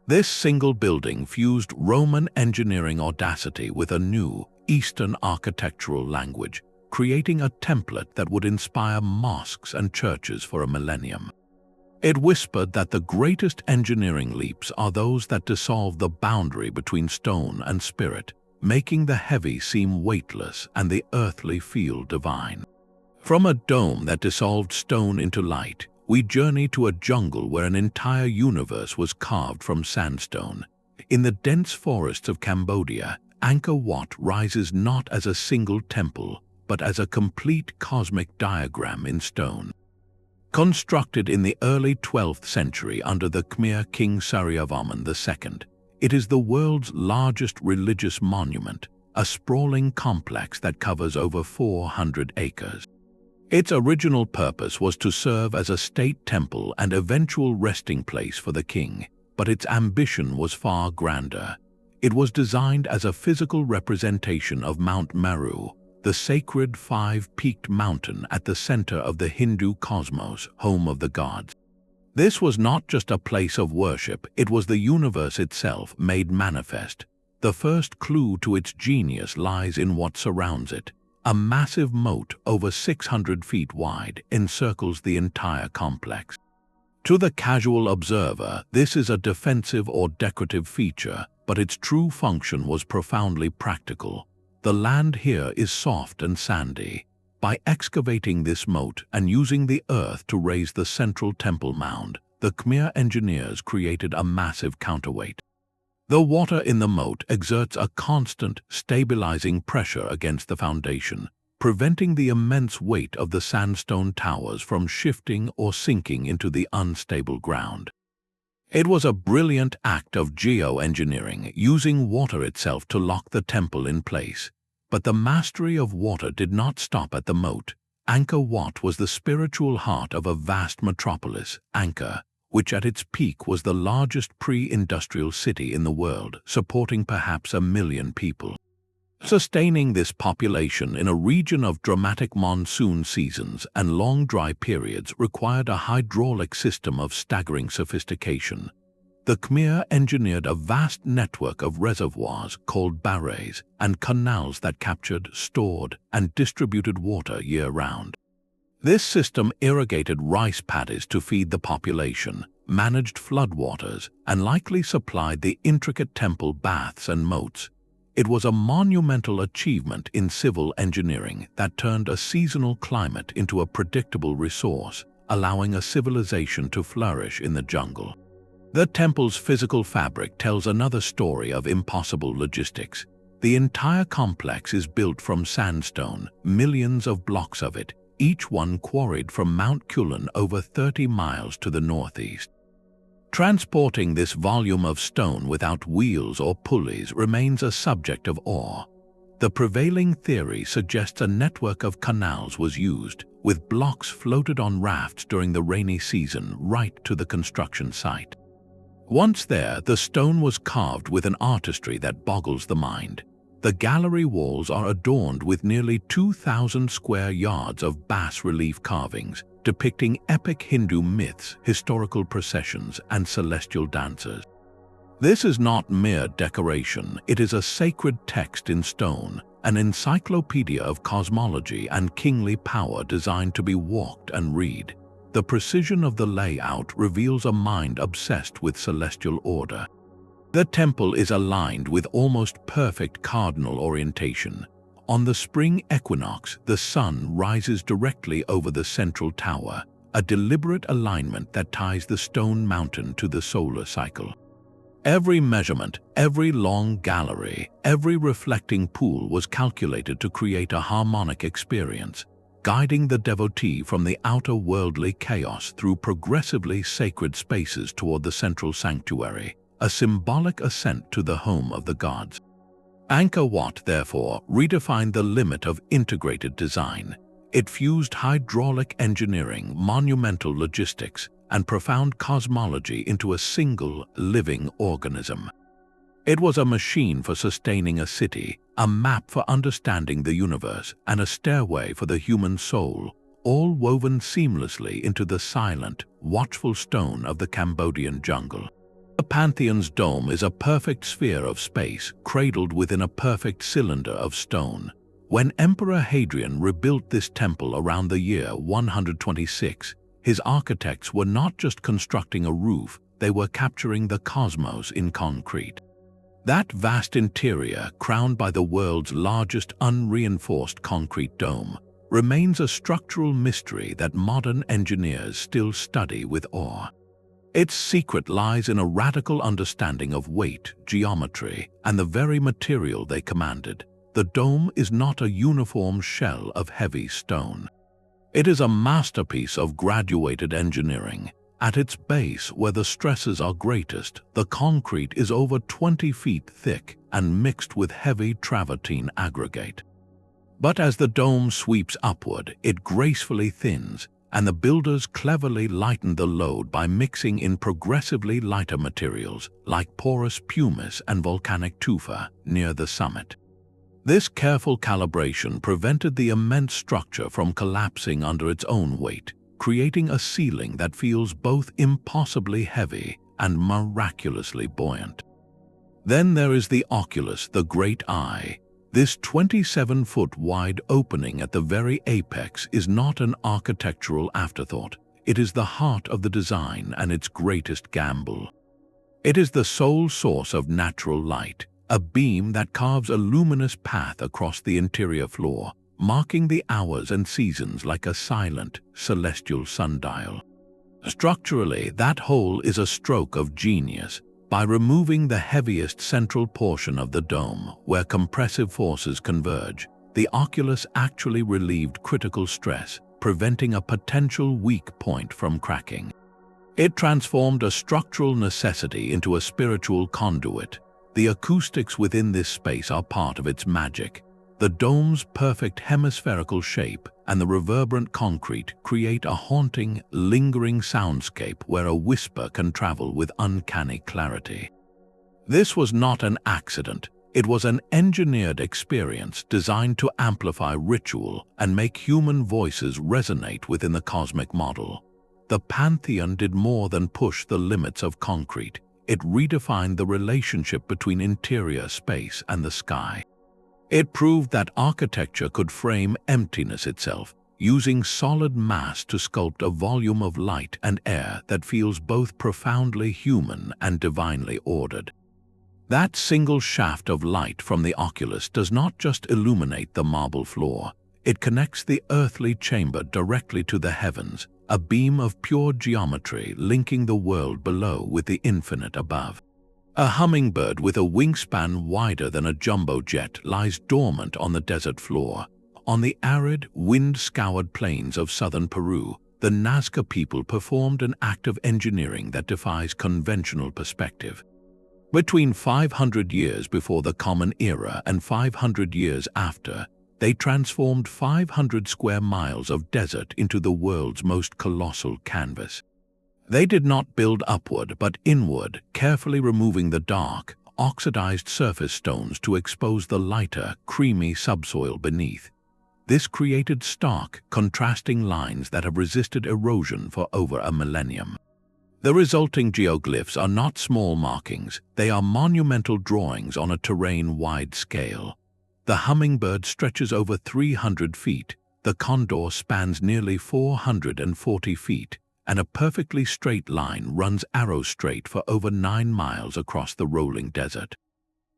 This single building fused Roman engineering audacity with a new, Eastern architectural language, creating a template that would inspire mosques and churches for a millennium. It whispered that the greatest engineering leaps are those that dissolve the boundary between stone and spirit, making the heavy seem weightless and the earthly feel divine. From a dome that dissolved stone into light, we journey to a jungle where an entire universe was carved from sandstone. In the dense forests of Cambodia, Angkor Wat rises not as a single temple, but as a complete cosmic diagram in stone. Constructed in the early 12th century under the Khmer King Suryavarman II, it is the world's largest religious monument, a sprawling complex that covers over 400 acres. Its original purpose was to serve as a state temple and eventual resting place for the king, but its ambition was far grander. It was designed as a physical representation of Mount Meru, the sacred five-peaked mountain at the center of the Hindu cosmos, home of the gods. This was not just a place of worship, it was the universe itself made manifest. The first clue to its genius lies in what surrounds it. A massive moat over 600 feet wide encircles the entire complex. To the casual observer, this is a defensive or decorative feature, but its true function was profoundly practical. The land here is soft and sandy. By excavating this moat and using the earth to raise the central temple mound, the Khmer engineers created a massive counterweight. The water in the moat exerts a constant, stabilizing pressure against the foundation, preventing the immense weight of the sandstone towers from shifting or sinking into the unstable ground. It was a brilliant act of geoengineering, using water itself to lock the temple in place. But the mastery of water did not stop at the moat. Angkor Wat was the spiritual heart of a vast metropolis, Angkor, which at its peak was the largest pre-industrial city in the world, supporting perhaps 1 million people. Sustaining this population in a region of dramatic monsoon seasons and long dry periods required a hydraulic system of staggering sophistication. The Khmer engineered a vast network of reservoirs called barrays and canals that captured, stored, and distributed water year-round. This system irrigated rice paddies to feed the population, managed floodwaters, and likely supplied the intricate temple baths and moats. It was a monumental achievement in civil engineering that turned a seasonal climate into a predictable resource, allowing a civilization to flourish in the jungle. The temple's physical fabric tells another story of impossible logistics. The entire complex is built from sandstone, millions of blocks of it, each one quarried from Mount Kulin over 30 miles to the northeast. Transporting this volume of stone without wheels or pulleys remains a subject of awe. The prevailing theory suggests a network of canals was used, with blocks floated on rafts during the rainy season right to the construction site. Once there, the stone was carved with an artistry that boggles the mind. The gallery walls are adorned with nearly 2,000 square yards of bas-relief carvings, depicting epic Hindu myths, historical processions, and celestial dances. This is not mere decoration, it is a sacred text in stone, an encyclopedia of cosmology and kingly power designed to be walked and read. The precision of the layout reveals a mind obsessed with celestial order. The temple is aligned with almost perfect cardinal orientation. On the spring equinox, the sun rises directly over the central tower, a deliberate alignment that ties the stone mountain to the solar cycle. Every measurement, every long gallery, every reflecting pool was calculated to create a harmonic experience, guiding the devotee from the outer worldly chaos through progressively sacred spaces toward the central sanctuary, a symbolic ascent to the home of the gods. Angkor Wat, therefore, redefined the limit of integrated design. It fused hydraulic engineering, monumental logistics, and profound cosmology into a single, living organism. It was a machine for sustaining a city, a map for understanding the universe, and a stairway for the human soul, all woven seamlessly into the silent, watchful stone of the Cambodian jungle. The Pantheon's dome is a perfect sphere of space, cradled within a perfect cylinder of stone. When Emperor Hadrian rebuilt this temple around the year 126, his architects were not just constructing a roof, they were capturing the cosmos in concrete. That vast interior, crowned by the world's largest unreinforced concrete dome, remains a structural mystery that modern engineers still study with awe. Its secret lies in a radical understanding of weight, geometry, and the very material they commanded. The dome is not a uniform shell of heavy stone. It is a masterpiece of graduated engineering. At its base, where the stresses are greatest, the concrete is over 20 feet thick and mixed with heavy travertine aggregate. But as the dome sweeps upward, it gracefully thins, and the builders cleverly lighten the load by mixing in progressively lighter materials like porous pumice and volcanic tufa near the summit. This careful calibration prevented the immense structure from collapsing under its own weight, creating a ceiling that feels both impossibly heavy and miraculously buoyant. Then there is the oculus, the great eye. This 27-foot wide opening at the very apex is not an architectural afterthought. It is the heart of the design and its greatest gamble. It is the sole source of natural light, a beam that carves a luminous path across the interior floor, marking the hours and seasons like a silent, celestial sundial. Structurally, that hole is a stroke of genius. By removing the heaviest central portion of the dome, where compressive forces converge, the oculus actually relieved critical stress, preventing a potential weak point from cracking. It transformed a structural necessity into a spiritual conduit. The acoustics within this space are part of its magic. The dome's perfect hemispherical shape and the reverberant concrete create a haunting, lingering soundscape where a whisper can travel with uncanny clarity. This was not an accident. It was an engineered experience designed to amplify ritual and make human voices resonate within the cosmic model. The Pantheon did more than push the limits of concrete. It redefined the relationship between interior space and the sky. It proved that architecture could frame emptiness itself, using solid mass to sculpt a volume of light and air that feels both profoundly human and divinely ordered. That single shaft of light from the oculus does not just illuminate the marble floor, it connects the earthly chamber directly to the heavens, a beam of pure geometry linking the world below with the infinite above. A hummingbird with a wingspan wider than a jumbo jet lies dormant on the desert floor. On the arid, wind-scoured plains of southern Peru, the Nazca people performed an act of engineering that defies conventional perspective. Between 500 years before the Common Era and 500 years after, they transformed 500 square miles of desert into the world's most colossal canvas. They did not build upward but inward, carefully removing the dark, oxidized surface stones to expose the lighter, creamy subsoil beneath. This created stark, contrasting lines that have resisted erosion for over a millennium. The resulting geoglyphs are not small markings, they are monumental drawings on a terrain-wide scale. The hummingbird stretches over 300 feet, the condor spans nearly 440 feet, and a perfectly straight line runs arrow straight for over 9 miles across the rolling desert.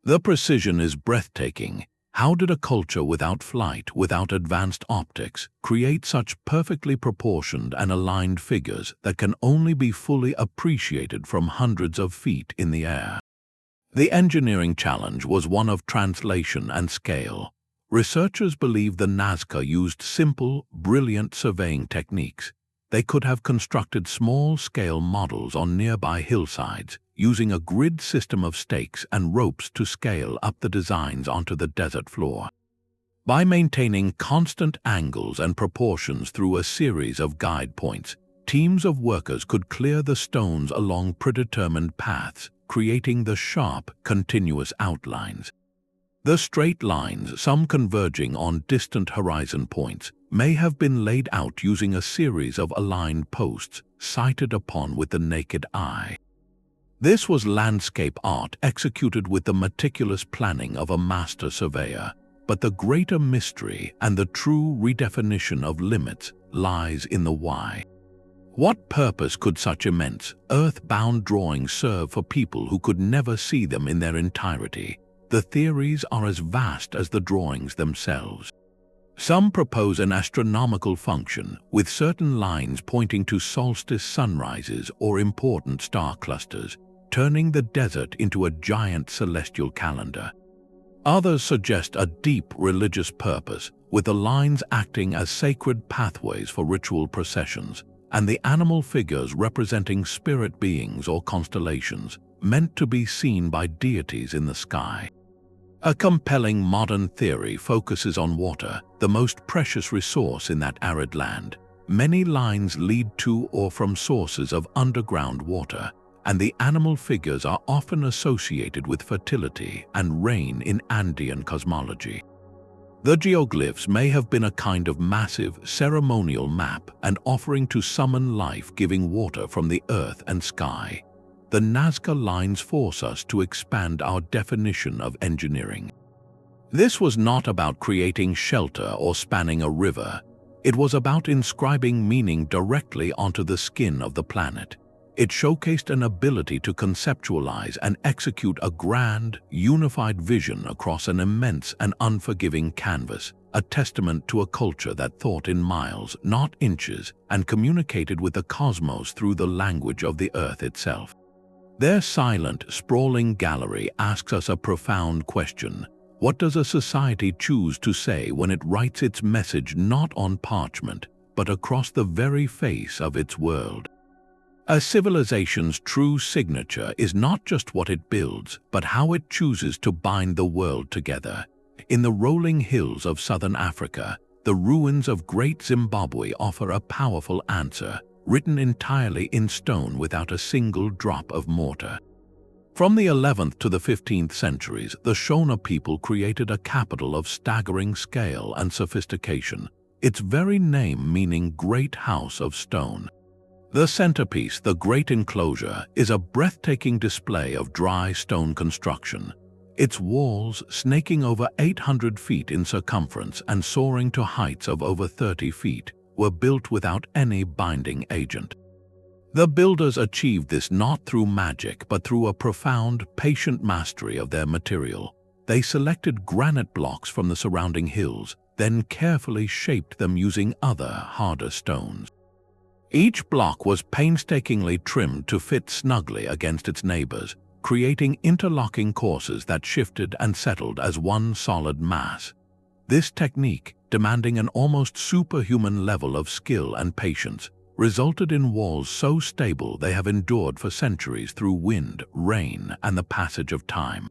The precision is breathtaking. How did a culture without flight, without advanced optics, create such perfectly proportioned and aligned figures that can only be fully appreciated from hundreds of feet in the air? The engineering challenge was one of translation and scale. Researchers believe the Nazca used simple, brilliant surveying techniques. They could have constructed small-scale models on nearby hillsides, using a grid system of stakes and ropes to scale up the designs onto the desert floor. By maintaining constant angles and proportions through a series of guide points, teams of workers could clear the stones along predetermined paths, creating the sharp, continuous outlines. The straight lines, some converging on distant horizon points, may have been laid out using a series of aligned posts, sighted upon with the naked eye. This was landscape art executed with the meticulous planning of a master surveyor, but the greater mystery and the true redefinition of limits lies in the why. What purpose could such immense, earth-bound drawings serve for people who could never see them in their entirety? The theories are as vast as the drawings themselves. Some propose an astronomical function, with certain lines pointing to solstice sunrises or important star clusters, turning the desert into a giant celestial calendar. Others suggest a deep religious purpose, with the lines acting as sacred pathways for ritual processions, and the animal figures representing spirit beings or constellations, meant to be seen by deities in the sky. A compelling modern theory focuses on water, the most precious resource in that arid land. Many lines lead to or from sources of underground water, and the animal figures are often associated with fertility and rain in Andean cosmology. The geoglyphs may have been a kind of massive ceremonial map and offering to summon life-giving water from the earth and sky. The Nazca lines force us to expand our definition of engineering. This was not about creating shelter or spanning a river. It was about inscribing meaning directly onto the skin of the planet. It showcased an ability to conceptualize and execute a grand, unified vision across an immense and unforgiving canvas, a testament to a culture that thought in miles, not inches, and communicated with the cosmos through the language of the earth itself. Their silent, sprawling gallery asks us a profound question. What does a society choose to say when it writes its message not on parchment, but across the very face of its world? A civilization's true signature is not just what it builds, but how it chooses to bind the world together. In the rolling hills of southern Africa, the ruins of Great Zimbabwe offer a powerful answer, written entirely in stone without a single drop of mortar. From the 11th to the 15th centuries, the Shona people created a capital of staggering scale and sophistication, its very name meaning Great House of Stone. The centerpiece, the Great Enclosure, is a breathtaking display of dry stone construction. Its walls, snaking over 800 feet in circumference and soaring to heights of over 30 feet, were built without any binding agent. The builders achieved this not through magic but through a profound, patient mastery of their material. They selected granite blocks from the surrounding hills, then carefully shaped them using other, harder stones. Each block was painstakingly trimmed to fit snugly against its neighbors, creating interlocking courses that shifted and settled as one solid mass. This technique, demanding an almost superhuman level of skill and patience, resulted in walls so stable they have endured for centuries through wind, rain, and the passage of time.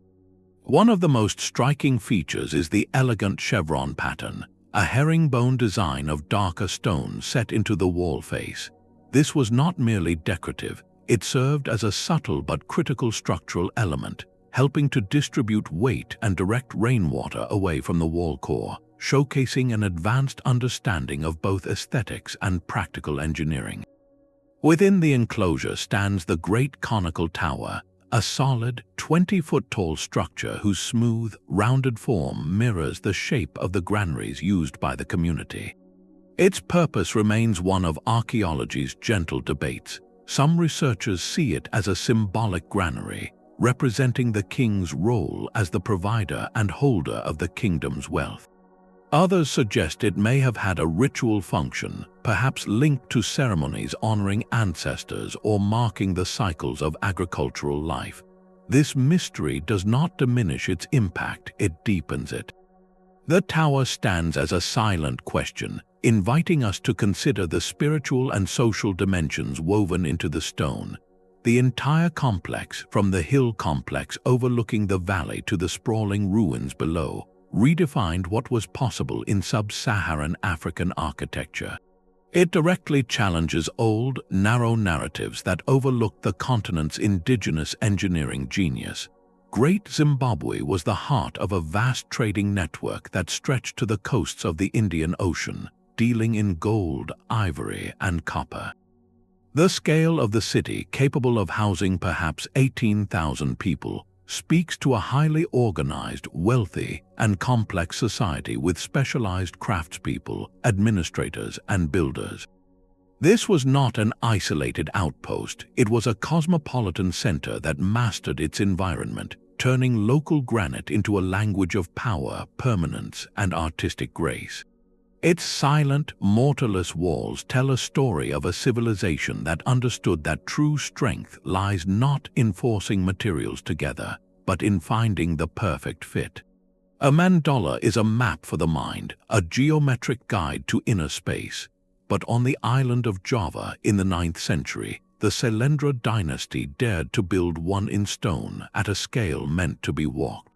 One of the most striking features is the elegant chevron pattern, a herringbone design of darker stone set into the wall face. This was not merely decorative, it served as a subtle but critical structural element, helping to distribute weight and direct rainwater away from the wall core, showcasing an advanced understanding of both aesthetics and practical engineering. Within the enclosure stands the Great Conical Tower, a solid 20-foot-tall structure whose smooth, rounded form mirrors the shape of the granaries used by the community. Its purpose remains one of archaeology's gentle debates. Some researchers see it as a symbolic granary, representing the king's role as the provider and holder of the kingdom's wealth. Others suggest it may have had a ritual function, perhaps linked to ceremonies honoring ancestors or marking the cycles of agricultural life. This mystery does not diminish its impact, it deepens it. The tower stands as a silent question, inviting us to consider the spiritual and social dimensions woven into the stone. The entire complex, from the hill complex overlooking the valley to the sprawling ruins below, redefined what was possible in sub-Saharan African architecture. It directly challenges old, narrow narratives that overlook the continent's indigenous engineering genius. Great Zimbabwe was the heart of a vast trading network that stretched to the coasts of the Indian Ocean, dealing in gold, ivory, and copper. The scale of the city, capable of housing perhaps 18,000 people, speaks to a highly organized, wealthy, and complex society with specialized craftspeople, administrators, and builders. This was not an isolated outpost, it was a cosmopolitan center that mastered its environment, turning local granite into a language of power, permanence, and artistic grace. Its silent, mortarless walls tell a story of a civilization that understood that true strength lies not in forcing materials together, but in finding the perfect fit. A mandala is a map for the mind, a geometric guide to inner space. But on the island of Java in the 9th century, the Selendra dynasty dared to build one in stone at a scale meant to be walked.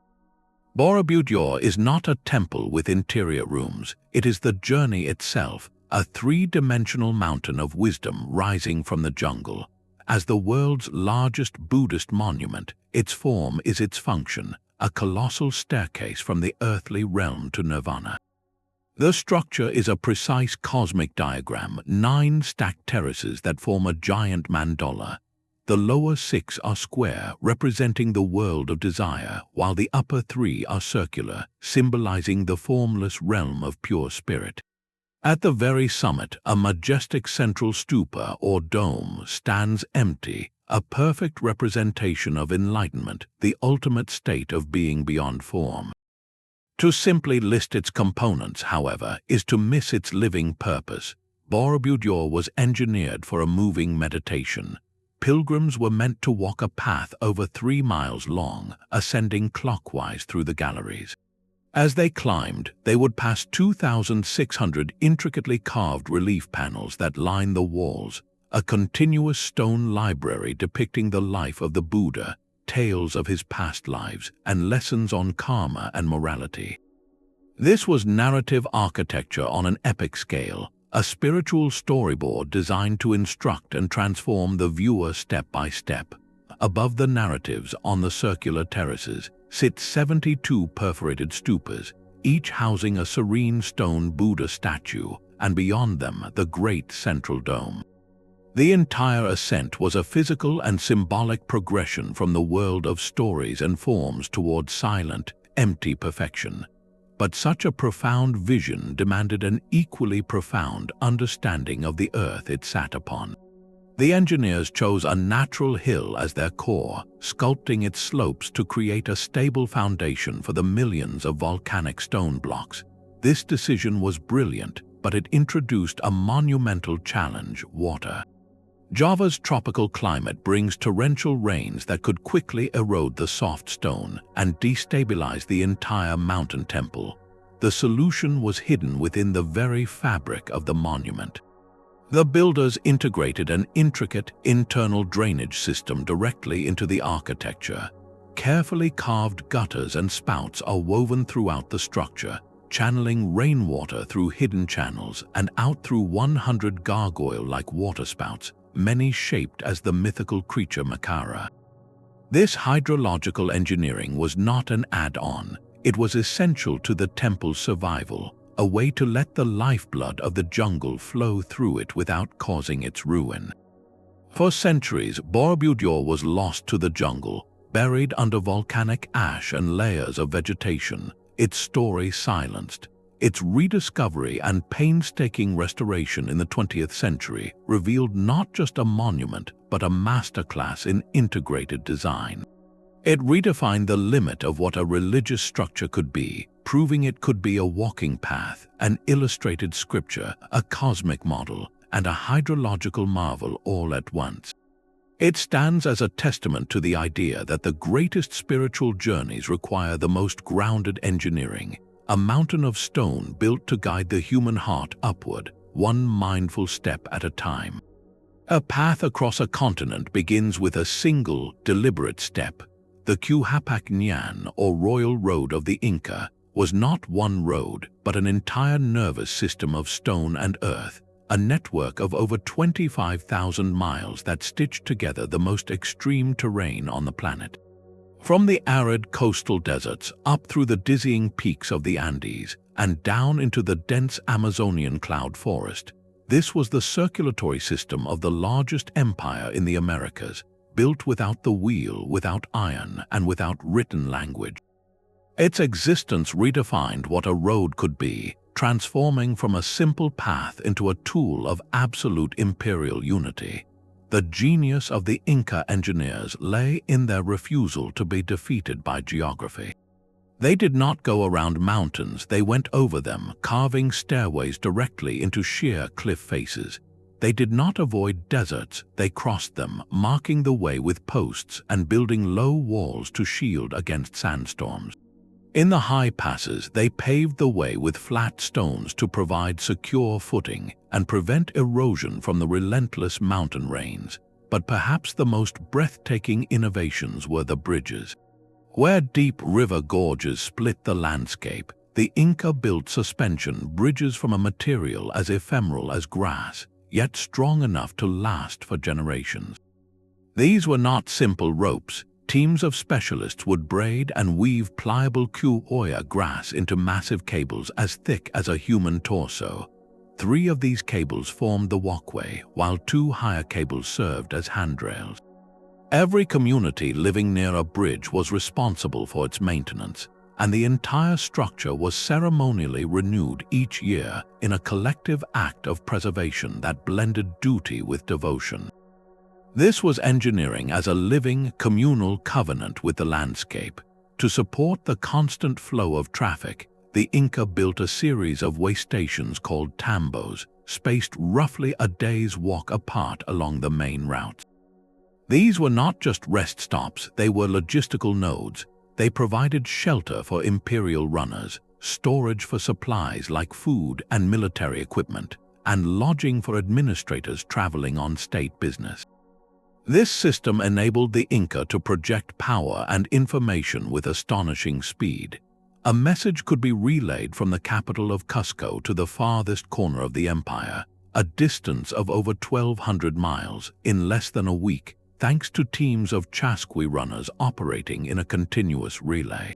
Borobudur is not a temple with interior rooms, it is the journey itself, a three-dimensional mountain of wisdom rising from the jungle. As the world's largest Buddhist monument, its form is its function, a colossal staircase from the earthly realm to nirvana. The structure is a precise cosmic diagram, 9 stacked terraces that form a giant mandala. The lower 6 are square, representing the world of desire, while the upper 3 are circular, symbolizing the formless realm of pure spirit. At the very summit, a majestic central stupa or dome stands empty, a perfect representation of enlightenment, the ultimate state of being beyond form. To simply list its components, however, is to miss its living purpose. Borobudur was engineered for a moving meditation. Pilgrims were meant to walk a path over 3 miles long, ascending clockwise through the galleries. As they climbed, they would pass 2,600 intricately carved relief panels that line the walls, a continuous stone library depicting the life of the Buddha, tales of his past lives, and lessons on karma and morality. This was narrative architecture on an epic scale, a spiritual storyboard designed to instruct and transform the viewer step by step. Above the narratives on the circular terraces sit 72 perforated stupas, each housing a serene stone Buddha statue, and beyond them the great central dome. The entire ascent was a physical and symbolic progression from the world of stories and forms toward silent, empty perfection. But such a profound vision demanded an equally profound understanding of the earth it sat upon. The engineers chose a natural hill as their core, sculpting its slopes to create a stable foundation for the millions of volcanic stone blocks. This decision was brilliant, but it introduced a monumental challenge: water. Java's tropical climate brings torrential rains that could quickly erode the soft stone and destabilize the entire mountain temple. The solution was hidden within the very fabric of the monument. The builders integrated an intricate internal drainage system directly into the architecture. Carefully carved gutters and spouts are woven throughout the structure, channeling rainwater through hidden channels and out through 100 gargoyle-like waterspouts, many shaped as the mythical creature Makara. This hydrological engineering was not an add-on, it was essential to the temple's survival, a way to let the lifeblood of the jungle flow through it without causing its ruin. For centuries, Borobudur was lost to the jungle, Buried under volcanic ash and layers of vegetation, its story silenced. Its rediscovery and painstaking restoration in the 20th century revealed not just a monument, but a masterclass in integrated design. It redefined the limit of what a religious structure could be, proving it could be a walking path, an illustrated scripture, a cosmic model, and a hydrological marvel all at once. It stands as a testament to the idea that the greatest spiritual journeys require the most grounded engineering, a mountain of stone built to guide the human heart upward, one mindful step at a time. A path across a continent begins with a single, deliberate step. The Qhapaq, or Royal Road of the Inca, was not one road, but an entire nervous system of stone and earth, a network of over 25,000 miles that stitched together the most extreme terrain on the planet. From the arid coastal deserts up through the dizzying peaks of the Andes and down into the dense Amazonian cloud forest, this was the circulatory system of the largest empire in the Americas, built without the wheel, without iron, and without written language. Its existence redefined what a road could be, transforming from a simple path into a tool of absolute imperial unity. The genius of the Inca engineers lay in their refusal to be defeated by geography. They did not go around mountains, they went over them, carving stairways directly into sheer cliff faces. They did not avoid deserts, they crossed them, marking the way with posts and building low walls to shield against sandstorms. In the high passes, they paved the way with flat stones to provide secure footing and prevent erosion from the relentless mountain rains. But perhaps the most breathtaking innovations were the bridges. Where deep river gorges split the landscape, the Inca built suspension bridges from a material as ephemeral as grass, yet strong enough to last for generations. These were not simple ropes. Teams of specialists would braid and weave pliable Qhapaq grass into massive cables as thick as a human torso. 3 of these cables formed the walkway, while 2 higher cables served as handrails. Every community living near a bridge was responsible for its maintenance, and the entire structure was ceremonially renewed each year in a collective act of preservation that blended duty with devotion. This was engineering as a living, communal covenant with the landscape. To support the constant flow of traffic, the Inca built a series of way stations called tambos, spaced roughly a day's walk apart along the main routes. These were not just rest stops, they were logistical nodes. They provided shelter for imperial runners, storage for supplies like food and military equipment, and lodging for administrators traveling on state business. This system enabled the Inca to project power and information with astonishing speed. A message could be relayed from the capital of Cusco to the farthest corner of the empire, a distance of over 1,200 miles, in less than a week, thanks to teams of chasqui runners operating in a continuous relay.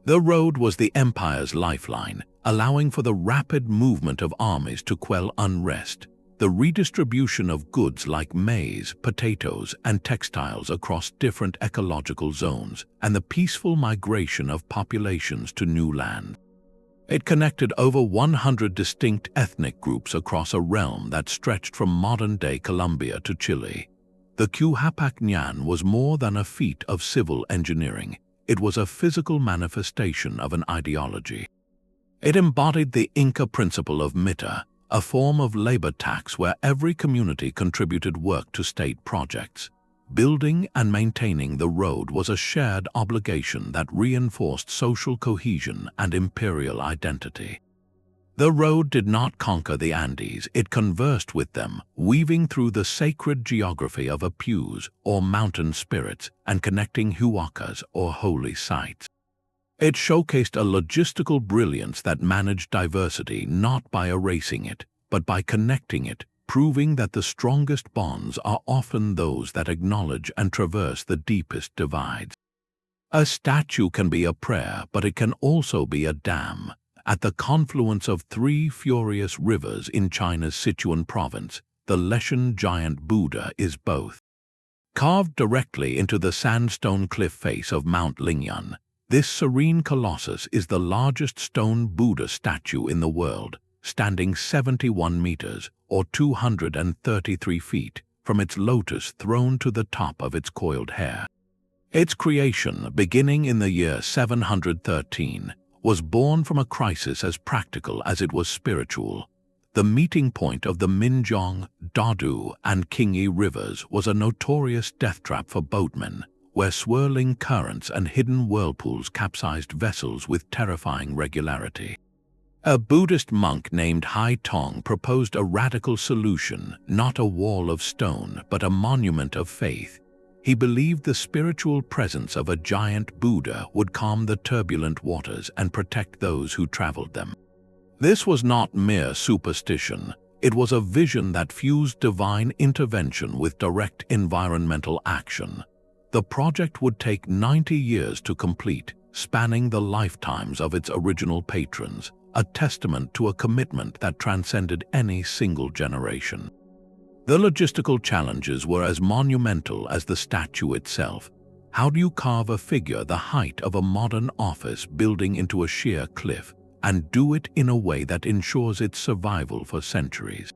The road was the empire's lifeline, allowing for the rapid movement of armies to quell unrest, the redistribution of goods like maize, potatoes, and textiles across different ecological zones, and the peaceful migration of populations to new land. It connected over 100 distinct ethnic groups across a realm that stretched from modern-day Colombia to Chile. The Qhapaq was more than a feat of civil engineering. It was a physical manifestation of an ideology. It embodied the Inca principle of mita, a form of labor tax where every community contributed work to state projects. Building and maintaining the road was a shared obligation that reinforced social cohesion and imperial identity. The road did not conquer the Andes, it conversed with them, weaving through the sacred geography of Apus, or mountain spirits, and connecting huacas, or holy sites. It showcased a logistical brilliance that managed diversity not by erasing it, but by connecting it, proving that the strongest bonds are often those that acknowledge and traverse the deepest divides. A statue can be a prayer, but it can also be a dam. At the confluence of 3 furious rivers in China's Sichuan province, the Leshan giant Buddha is both. Carved directly into the sandstone cliff face of Mount Lingyan, this serene colossus is the largest stone Buddha statue in the world, standing 71 meters or 233 feet from its lotus throne to the top of its coiled hair. Its creation, beginning in the year 713, was born from a crisis as practical as it was spiritual. The meeting point of the Minjong, Dadu, and Qingyi rivers was a notorious death trap for boatmen, where swirling currents and hidden whirlpools capsized vessels with terrifying regularity. A Buddhist monk named Hai Tong proposed a radical solution, not a wall of stone, but a monument of faith. He believed the spiritual presence of a giant Buddha would calm the turbulent waters and protect those who traveled them. This was not mere superstition. It was a vision that fused divine intervention with direct environmental action. The project would take 90 years to complete, spanning the lifetimes of its original patrons, a testament to a commitment that transcended any single generation. The logistical challenges were as monumental as the statue itself. How do you carve a figure the height of a modern office building into a sheer cliff, and do it in a way that ensures its survival for centuries?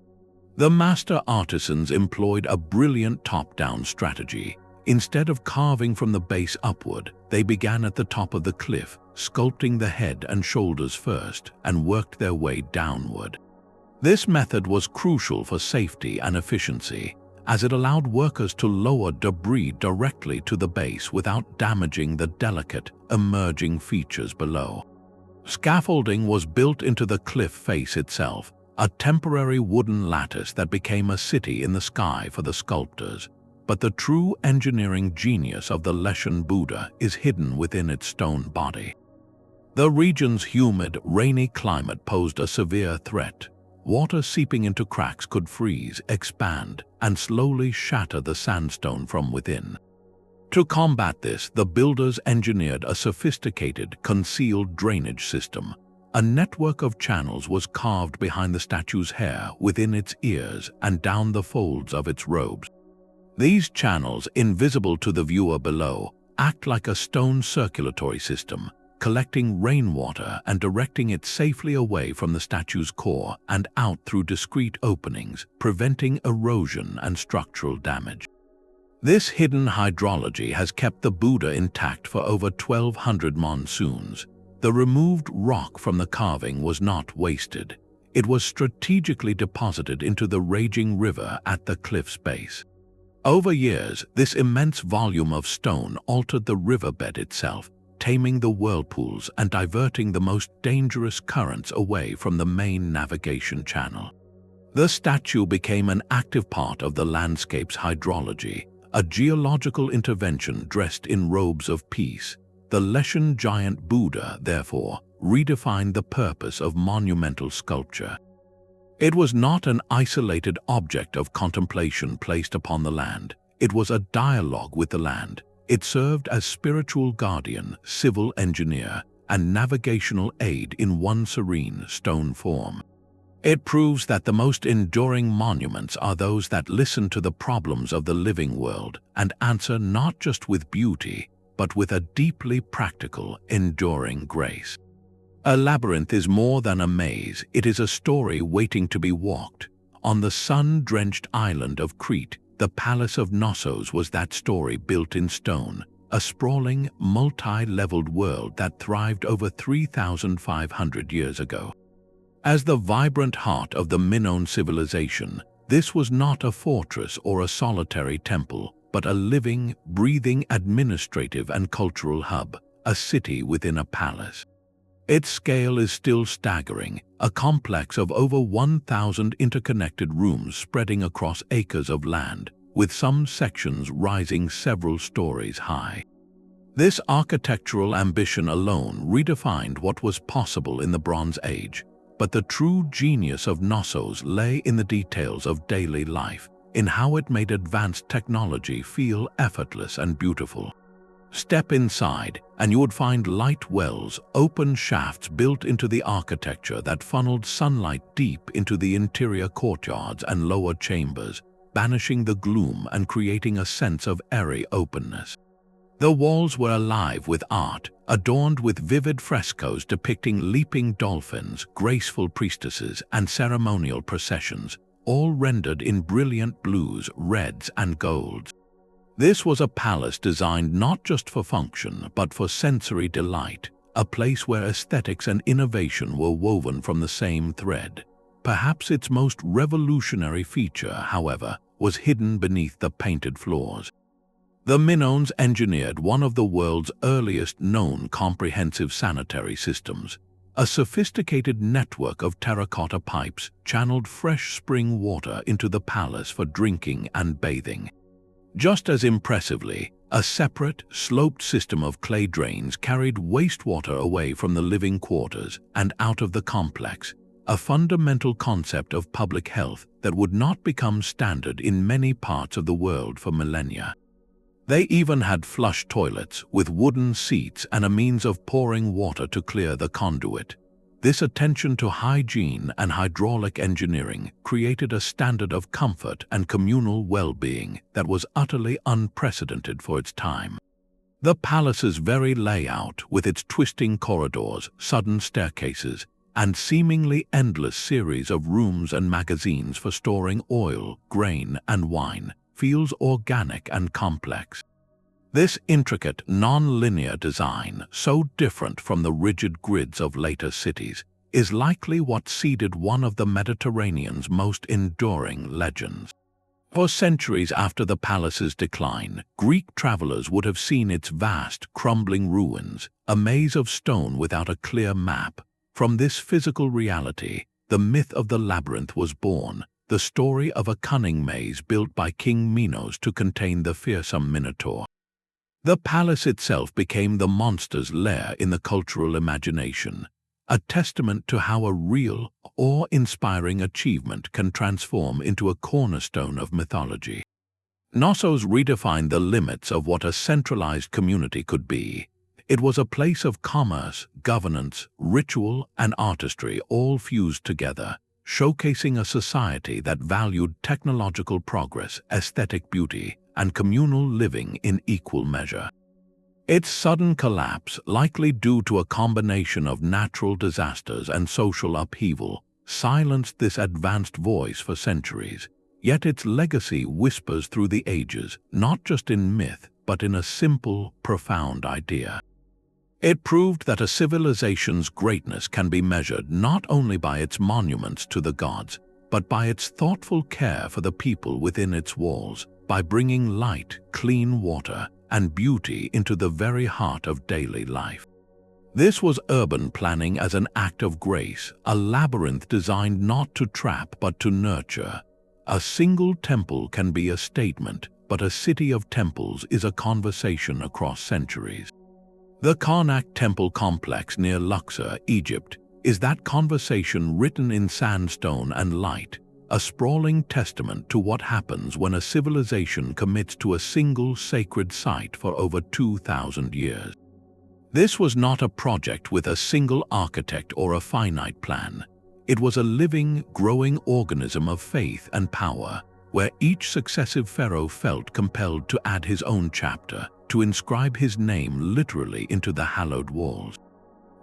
The master artisans employed a brilliant top-down strategy. Instead of carving from the base upward, they began at the top of the cliff, sculpting the head and shoulders first, and worked their way downward. This method was crucial for safety and efficiency, as it allowed workers to lower debris directly to the base without damaging the delicate, emerging features below. Scaffolding was built into the cliff face itself, a temporary wooden lattice that became a city in the sky for the sculptors. But the true engineering genius of the Leshan Buddha is hidden within its stone body. The region's humid, rainy climate posed a severe threat. Water seeping into cracks could freeze, expand, and slowly shatter the sandstone from within. To combat this, the builders engineered a sophisticated, concealed drainage system. A network of channels was carved behind the statue's hair, within its ears, and down the folds of its robes. These channels, invisible to the viewer below, act like a stone circulatory system, collecting rainwater and directing it safely away from the statue's core and out through discrete openings, preventing erosion and structural damage. This hidden hydrology has kept the Buddha intact for over 1,200 monsoons. The removed rock from the carving was not wasted. It was strategically deposited into the raging river at the cliff's base. Over years, this immense volume of stone altered the riverbed itself, taming the whirlpools and diverting the most dangerous currents away from the main navigation channel. The statue became an active part of the landscape's hydrology, a geological intervention dressed in robes of peace. The Leshan giant Buddha, therefore, redefined the purpose of monumental sculpture. It was not an isolated object of contemplation placed upon the land. It was a dialogue with the land. It served as spiritual guardian, civil engineer, and navigational aid in one serene stone form. It proves that the most enduring monuments are those that listen to the problems of the living world and answer not just with beauty, but with a deeply practical, enduring grace. A labyrinth is more than a maze, it is a story waiting to be walked. On the sun-drenched island of Crete, the Palace of Knossos was that story built in stone, a sprawling, multi-leveled world that thrived over 3,500 years ago. As the vibrant heart of the Minoan civilization, this was not a fortress or a solitary temple, but a living, breathing administrative and cultural hub, a city within a palace. Its scale is still staggering, a complex of over 1,000 interconnected rooms spreading across acres of land, with some sections rising several stories high. This architectural ambition alone redefined what was possible in the Bronze Age, but the true genius of Knossos lay in the details of daily life, in how it made advanced technology feel effortless and beautiful. Step inside, and you would find light wells, open shafts built into the architecture that funneled sunlight deep into the interior courtyards and lower chambers, banishing the gloom and creating a sense of airy openness. The walls were alive with art, adorned with vivid frescoes depicting leaping dolphins, graceful priestesses, and ceremonial processions, all rendered in brilliant blues, reds, and golds. This was a palace designed not just for function, but for sensory delight, a place where aesthetics and innovation were woven from the same thread. Perhaps its most revolutionary feature, however, was hidden beneath the painted floors. The Minoans engineered one of the world's earliest known comprehensive sanitary systems. A sophisticated network of terracotta pipes channeled fresh spring water into the palace for drinking and bathing. Just as impressively, a separate, sloped system of clay drains carried wastewater away from the living quarters and out of the complex, a fundamental concept of public health that would not become standard in many parts of the world for millennia. They even had flush toilets with wooden seats and a means of pouring water to clear the conduit. This attention to hygiene and hydraulic engineering created a standard of comfort and communal well-being that was utterly unprecedented for its time. The palace's very layout, with its twisting corridors, sudden staircases, and seemingly endless series of rooms and magazines for storing oil, grain, and wine, feels organic and complex. This intricate, non-linear design, so different from the rigid grids of later cities, is likely what seeded one of the Mediterranean's most enduring legends. For centuries after the palace's decline, Greek travelers would have seen its vast, crumbling ruins, a maze of stone without a clear map. From this physical reality, the myth of the labyrinth was born, the story of a cunning maze built by King Minos to contain the fearsome Minotaur. The palace itself became the monster's lair in the cultural imagination, a testament to how a real, awe-inspiring achievement can transform into a cornerstone of mythology. Knossos redefined the limits of what a centralized community could be. It was a place of commerce, governance, ritual, and artistry all fused together, showcasing a society that valued technological progress, aesthetic beauty, and communal living in equal measure. Its sudden collapse, likely due to a combination of natural disasters and social upheaval, silenced this advanced voice for centuries. Yet its legacy whispers through the ages, not just in myth, but in a simple, profound idea. It proved that a civilization's greatness can be measured not only by its monuments to the gods, but by its thoughtful care for the people within its walls, by bringing light, clean water, and beauty into the very heart of daily life. This was urban planning as an act of grace, a labyrinth designed not to trap but to nurture. A single temple can be a statement, but a city of temples is a conversation across centuries. The Karnak temple complex near Luxor, Egypt, is that conversation written in sandstone and light, a sprawling testament to what happens when a civilization commits to a single sacred site for over 2,000 years. This was not a project with a single architect or a finite plan. It was a living, growing organism of faith and power, where each successive pharaoh felt compelled to add his own chapter, to inscribe his name literally into the hallowed walls.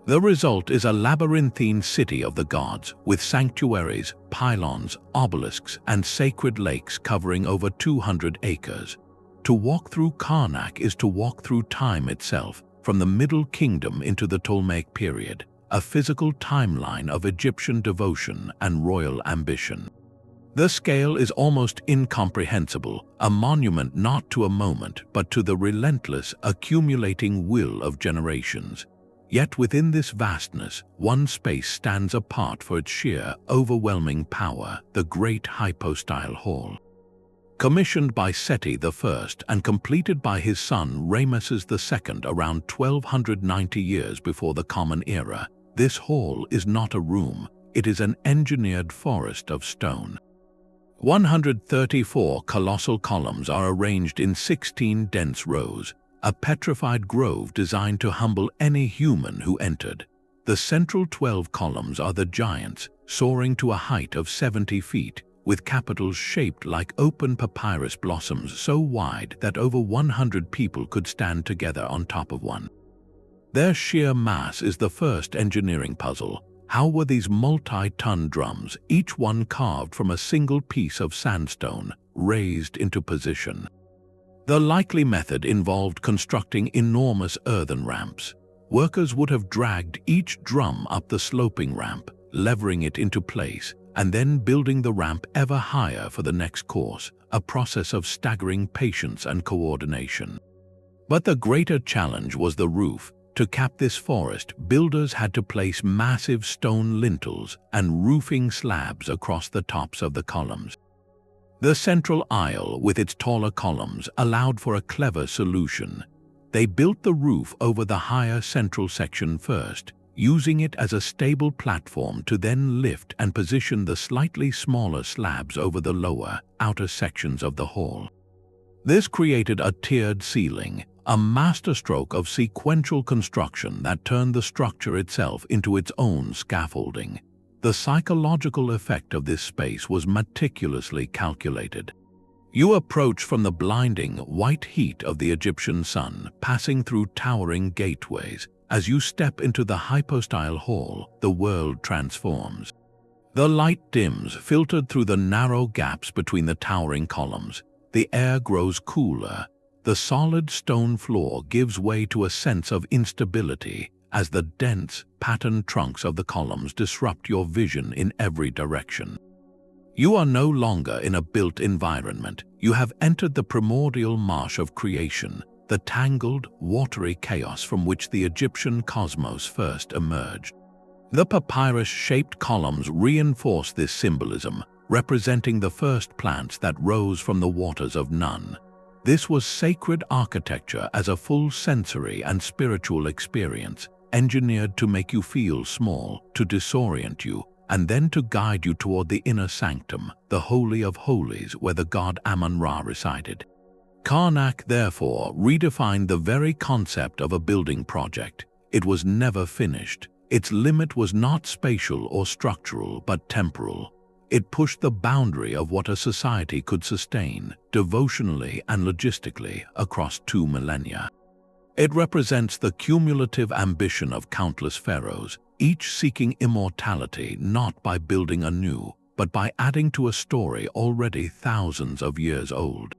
The result is a labyrinthine city of the gods, with sanctuaries, pylons, obelisks, and sacred lakes covering over 200 acres. To walk through Karnak is to walk through time itself, from the Middle Kingdom into the Ptolemaic period, a physical timeline of Egyptian devotion and royal ambition. The scale is almost incomprehensible, a monument not to a moment, but to the relentless, accumulating will of generations. Yet within this vastness, one space stands apart for its sheer, overwhelming power, the Great Hypostyle Hall. Commissioned by Seti I and completed by his son Ramesses II around 1290 years before the Common Era, this hall is not a room, it is an engineered forest of stone. 134 colossal columns are arranged in 16 dense rows, a petrified grove designed to humble any human who entered. The central 12 columns are the giants, soaring to a height of 70 feet, with capitals shaped like open papyrus blossoms so wide that over 100 people could stand together on top of one. Their sheer mass is the first engineering puzzle. How were these multi-ton drums, each one carved from a single piece of sandstone, raised into position? The likely method involved constructing enormous earthen ramps. Workers would have dragged each drum up the sloping ramp, levering it into place, and then building the ramp ever higher for the next course, a process of staggering patience and coordination. But the greater challenge was the roof. To cap this forest, builders had to place massive stone lintels and roofing slabs across the tops of the columns. The central aisle, with its taller columns, allowed for a clever solution. They built the roof over the higher central section first, using it as a stable platform to then lift and position the slightly smaller slabs over the lower, outer sections of the hall. This created a tiered ceiling, a masterstroke of sequential construction that turned the structure itself into its own scaffolding. The psychological effect of this space was meticulously calculated. You approach from the blinding white heat of the Egyptian sun, passing through towering gateways. As you step into the hypostyle hall, the world transforms. The light dims, filtered through the narrow gaps between the towering columns. The air grows cooler. The solid stone floor gives way to a sense of instability as the dense, patterned trunks of the columns disrupt your vision in every direction. You are no longer in a built environment. You have entered the primordial marsh of creation, the tangled, watery chaos from which the Egyptian cosmos first emerged. The papyrus-shaped columns reinforce this symbolism, representing the first plants that rose from the waters of none. This was sacred architecture as a full sensory and spiritual experience, engineered to make you feel small, to disorient you, and then to guide you toward the inner sanctum, the Holy of Holies, where the god Amun-Ra resided. Karnak, therefore, redefined the very concept of a building project. It was never finished. Its limit was not spatial or structural, but temporal. It pushed the boundary of what a society could sustain, devotionally and logistically, across 2 millennia. It represents the cumulative ambition of countless pharaohs, each seeking immortality not by building anew, but by adding to a story already thousands of years old.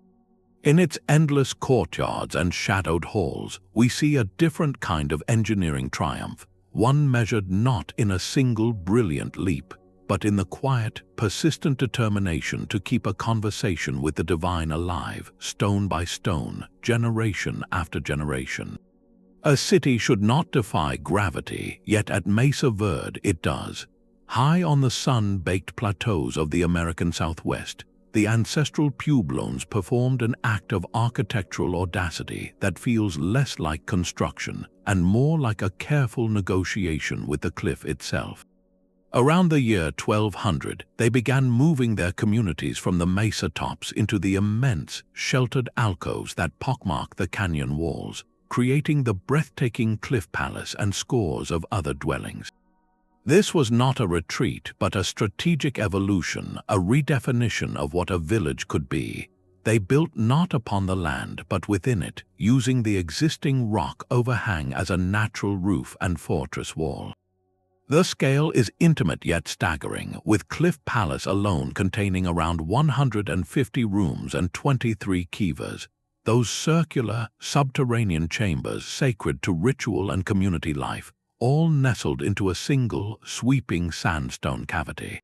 In its endless courtyards and shadowed halls, we see a different kind of engineering triumph, one measured not in a single brilliant leap, but in the quiet, persistent determination to keep a conversation with the divine alive, stone by stone, generation after generation. A city should not defy gravity, yet at Mesa Verde it does. High on the sun-baked plateaus of the American Southwest, the ancestral Pueblones performed an act of architectural audacity that feels less like construction and more like a careful negotiation with the cliff itself. Around the year 1200, they began moving their communities from the mesa tops into the immense, sheltered alcoves that pockmark the canyon walls, creating the breathtaking cliff palace and scores of other dwellings. This was not a retreat, but a strategic evolution, a redefinition of what a village could be. They built not upon the land, but within it, using the existing rock overhang as a natural roof and fortress wall. The scale is intimate yet staggering, with Cliff Palace alone containing around 150 rooms and 23 kivas, those circular, subterranean chambers sacred to ritual and community life, all nestled into a single, sweeping sandstone cavity.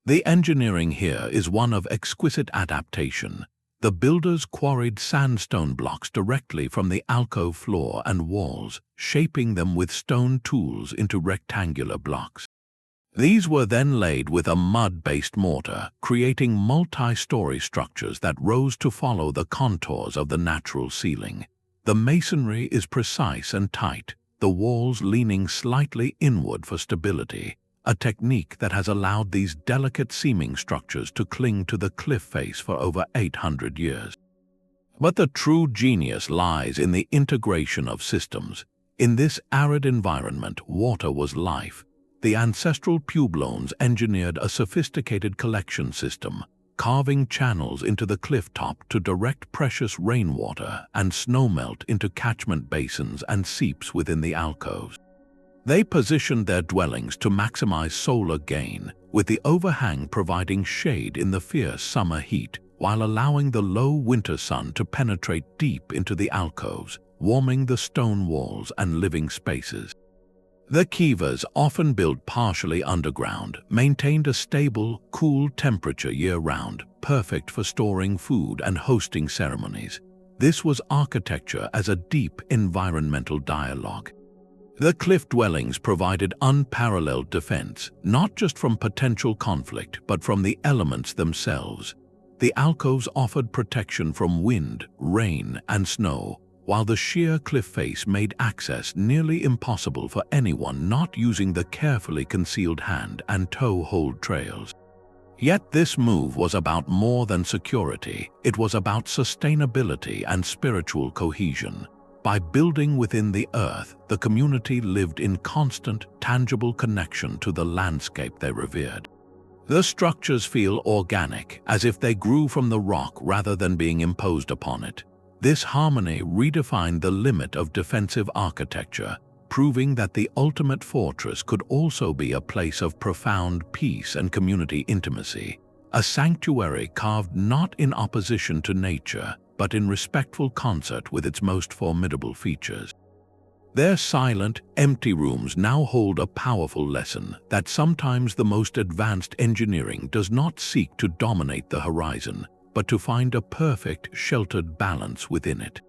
The engineering here is one of exquisite adaptation. The builders quarried sandstone blocks directly from the alcove floor and walls, shaping them with stone tools into rectangular blocks. These were then laid with a mud-based mortar, creating multi-story structures that rose to follow the contours of the natural ceiling. The masonry is precise and tight, the walls leaning slightly inward for stability, a technique that has allowed these delicate-seeming structures to cling to the cliff face for over 800 years. But the true genius lies in the integration of systems. In this arid environment, water was life. the ancestral Pueblones engineered a sophisticated collection system, carving channels into the cliff top to direct precious rainwater and snowmelt into catchment basins and seeps within the alcoves. They positioned their dwellings to maximize solar gain, with the overhang providing shade in the fierce summer heat, while allowing the low winter sun to penetrate deep into the alcoves, warming the stone walls and living spaces. The kivas, often built partially underground, maintained a stable, cool temperature year-round, perfect for storing food and hosting ceremonies. This was architecture as a deep environmental dialogue. The cliff dwellings provided unparalleled defense, not just from potential conflict, but from the elements themselves. The alcoves offered protection from wind, rain, and snow, while the sheer cliff face made access nearly impossible for anyone not using the carefully concealed hand and toe-hold trails. Yet this move was about more than security. It was about sustainability and spiritual cohesion. By building within the earth, the community lived in constant, tangible connection to the landscape they revered. The structures feel organic, as if they grew from the rock rather than being imposed upon it. This harmony redefined the limit of defensive architecture, proving that the ultimate fortress could also be a place of profound peace and community intimacy, a sanctuary carved not in opposition to nature, but in respectful concert with its most formidable features. Their silent, empty rooms now hold a powerful lesson that sometimes the most advanced engineering does not seek to dominate the horizon, but to find a perfect, sheltered balance within it.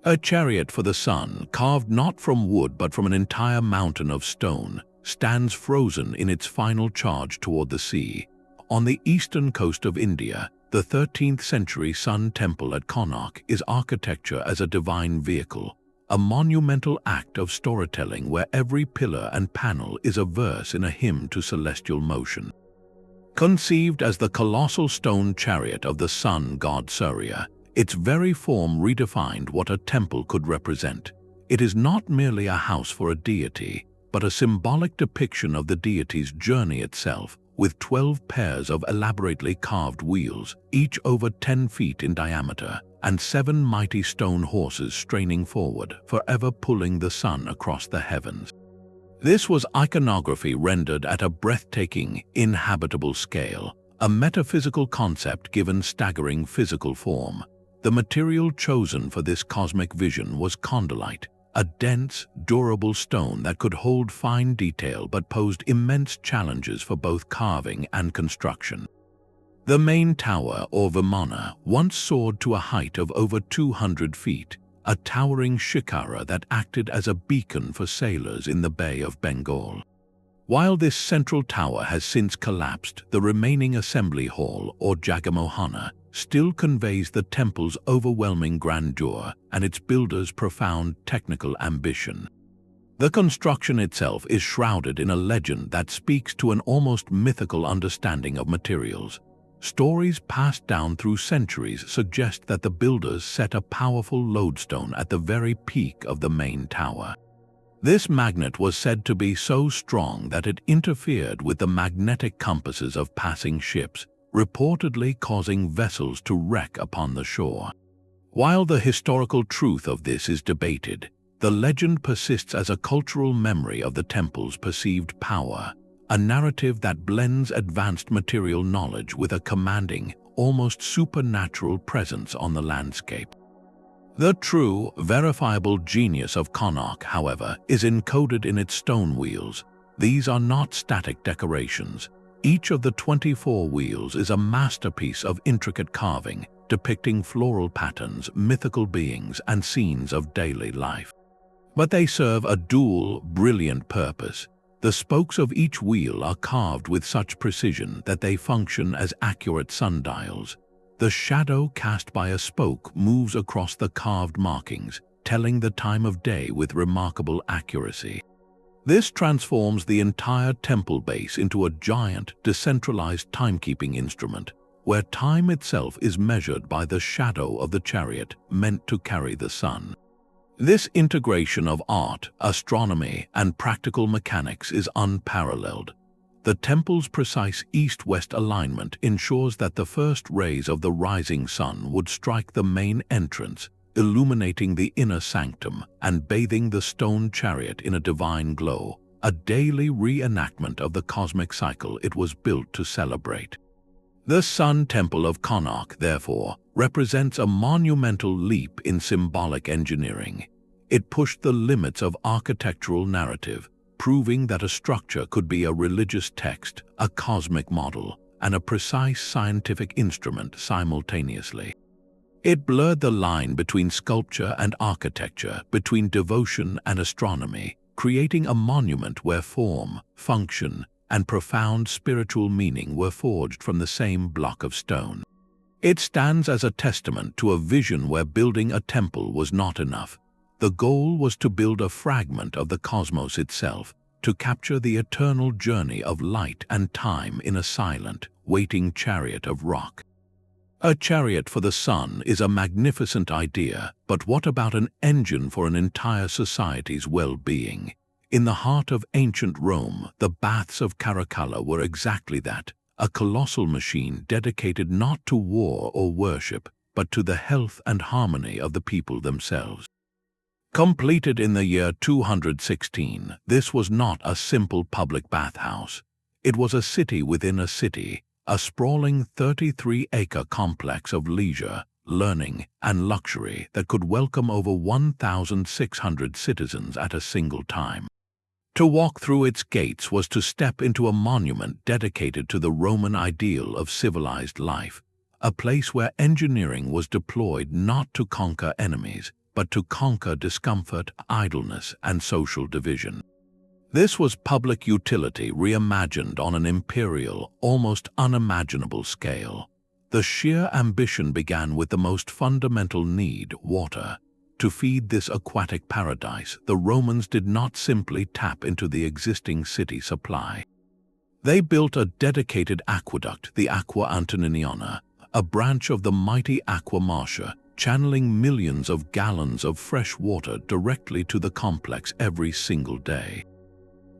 A chariot for the sun, carved not from wood but from an entire mountain of stone, stands frozen in its final charge toward the sea. On the eastern coast of India, the 13th-century Sun Temple at Qhapaq is architecture as a divine vehicle, a monumental act of storytelling where every pillar and panel is a verse in a hymn to celestial motion. Conceived as the colossal stone chariot of the sun god Surya, its very form redefined what a temple could represent. It is not merely a house for a deity, but a symbolic depiction of the deity's journey itself, with 12 pairs of elaborately carved wheels, each over 10 feet in diameter, and 7 mighty stone horses straining forward, forever pulling the sun across the heavens. This was iconography rendered at a breathtaking, inhabitable scale, a metaphysical concept given staggering physical form. The material chosen for this cosmic vision was condylite, a dense, durable stone that could hold fine detail but posed immense challenges for both carving and construction. The main tower, or Vimana, once soared to a height of over 200 feet, a towering shikara that acted as a beacon for sailors in the Bay of Bengal. While this central tower has since collapsed, the remaining assembly hall, or Jagamohana, still conveys the temple's overwhelming grandeur and its builders' profound technical ambition. The construction itself is shrouded in a legend that speaks to an almost mythical understanding of materials. Stories passed down through centuries suggest that the builders set a powerful lodestone at the very peak of the main tower. This magnet was said to be so strong that it interfered with the magnetic compasses of passing ships, reportedly causing vessels to wreck upon the shore. While the historical truth of this is debated, the legend persists as a cultural memory of the temple's perceived power, a narrative that blends advanced material knowledge with a commanding, almost supernatural presence on the landscape. The true, verifiable genius of Qhapaq, however, is encoded in its stone wheels. These are not static decorations. Each of the 24 wheels is a masterpiece of intricate carving, depicting floral patterns, mythical beings, and scenes of daily life. But they serve a dual, brilliant purpose. The spokes of each wheel are carved with such precision that they function as accurate sundials. The shadow cast by a spoke moves across the carved markings, telling the time of day with remarkable accuracy. This transforms the entire temple base into a giant, decentralized timekeeping instrument, where time itself is measured by the shadow of the chariot meant to carry the sun. This integration of art, astronomy, and practical mechanics is unparalleled. The temple's precise east-west alignment ensures that the first rays of the rising sun would strike the main entrance, illuminating the inner sanctum and bathing the stone chariot in a divine glow, a daily reenactment of the cosmic cycle it was built to celebrate. The Sun Temple of Qhapaq, therefore, represents a monumental leap in symbolic engineering. It pushed the limits of architectural narrative, proving that a structure could be a religious text, a cosmic model, and a precise scientific instrument simultaneously. It blurred the line between sculpture and architecture, between devotion and astronomy, creating a monument where form, function, and profound spiritual meaning were forged from the same block of stone. It stands as a testament to a vision where building a temple was not enough. The goal was to build a fragment of the cosmos itself, to capture the eternal journey of light and time in a silent, waiting chariot of rock. A chariot for the sun is a magnificent idea, but what about an engine for an entire society's well-being? In the heart of ancient Rome, the baths of Caracalla were exactly that, a colossal machine dedicated not to war or worship, but to the health and harmony of the people themselves. Completed in the year 216, this was not a simple public bathhouse. It was a city within a city, a sprawling 33-acre complex of leisure, learning, and luxury that could welcome over 1,600 citizens at a single time. To walk through its gates was to step into a monument dedicated to the Roman ideal of civilized life, a place where engineering was deployed not to conquer enemies, but to conquer discomfort, idleness, and social division. This was public utility reimagined on an imperial, almost unimaginable scale. The sheer ambition began with the most fundamental need, water. To feed this aquatic paradise, the Romans did not simply tap into the existing city supply. They built a dedicated aqueduct, the Aqua Antoniniana, a branch of the mighty Aqua Marcia, channeling millions of gallons of fresh water directly to the complex every single day.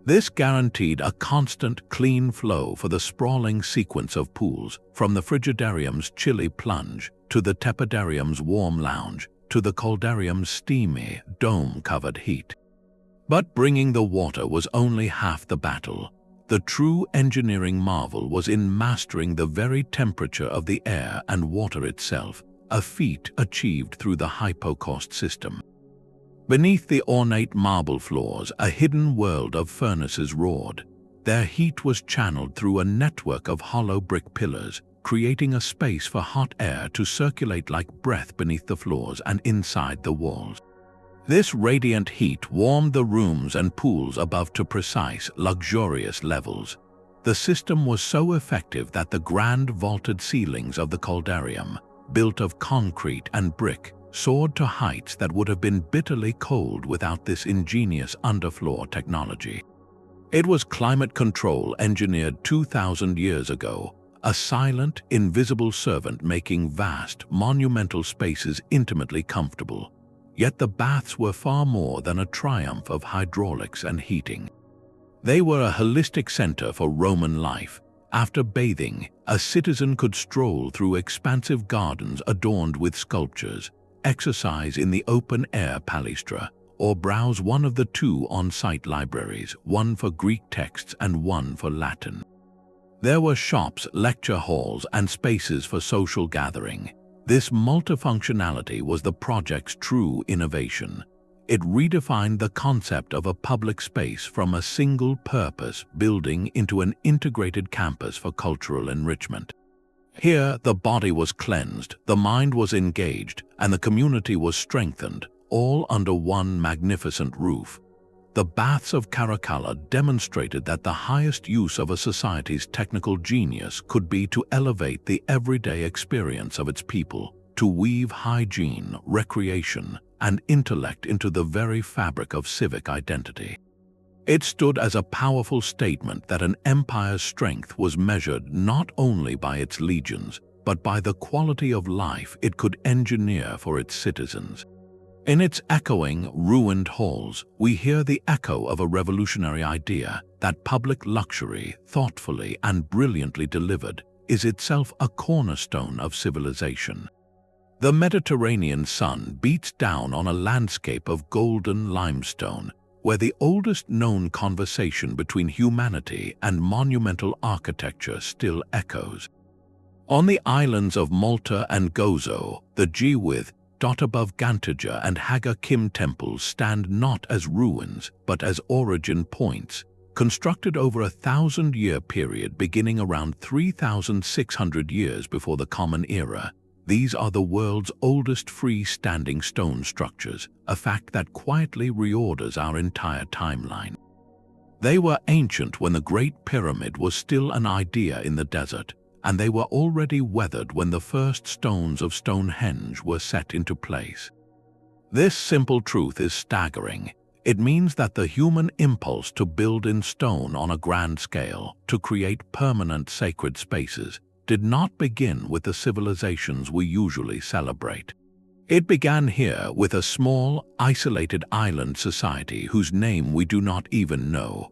This guaranteed a constant, clean flow for the sprawling sequence of pools, from the frigidarium's chilly plunge to the tepidarium's warm lounge, to the coldarium's steamy, dome-covered heat. But bringing the water was only half the battle. The true engineering marvel was in mastering the very temperature of the air and water itself, a feat achieved through the hypocaust system. Beneath the ornate marble floors, a hidden world of furnaces roared. Their heat was channeled through a network of hollow brick pillars, creating a space for hot air to circulate like breath beneath the floors and inside the walls. This radiant heat warmed the rooms and pools above to precise, luxurious levels. The system was so effective that the grand vaulted ceilings of the caldarium, built of concrete and brick, soared to heights that would have been bitterly cold without this ingenious underfloor technology. It was climate control engineered 2,000 years ago, a silent, invisible servant making vast, monumental spaces intimately comfortable. Yet the baths were far more than a triumph of hydraulics and heating. They were a holistic center for Roman life. After bathing, a citizen could stroll through expansive gardens adorned with sculptures, exercise in the open-air palestra, or browse one of the two on-site libraries, one for Greek texts and one for Latin. There were shops, lecture halls, and spaces for social gathering. This multifunctionality was the project's true innovation. It redefined the concept of a public space from a single-purpose building into an integrated campus for cultural enrichment. Here, the body was cleansed, the mind was engaged, and the community was strengthened, all under one magnificent roof. The baths of Caracalla demonstrated that the highest use of a society's technical genius could be to elevate the everyday experience of its people, to weave hygiene, recreation, and intellect into the very fabric of civic identity. It stood as a powerful statement that an empire's strength was measured not only by its legions, but by the quality of life it could engineer for its citizens. In its echoing, ruined halls, we hear the echo of a revolutionary idea that public luxury, thoughtfully and brilliantly delivered, is itself a cornerstone of civilization. The Mediterranean sun beats down on a landscape of golden limestone, where the oldest known conversation between humanity and monumental architecture still echoes. On the islands of Malta and Gozo, the Giza, dot above Gantaja and Hagia temples stand not as ruins but as origin points, constructed over a 1,000-year period beginning around 3,600 years before the Common Era. These are the world's oldest free-standing stone structures, a fact that quietly reorders our entire timeline. They were ancient when the Great Pyramid was still an idea in the desert, and they were already weathered when the first stones of Stonehenge were set into place. This simple truth is staggering. It means that the human impulse to build in stone on a grand scale, to create permanent sacred spaces, did not begin with the civilizations we usually celebrate. It began here with a small, isolated island society whose name we do not even know.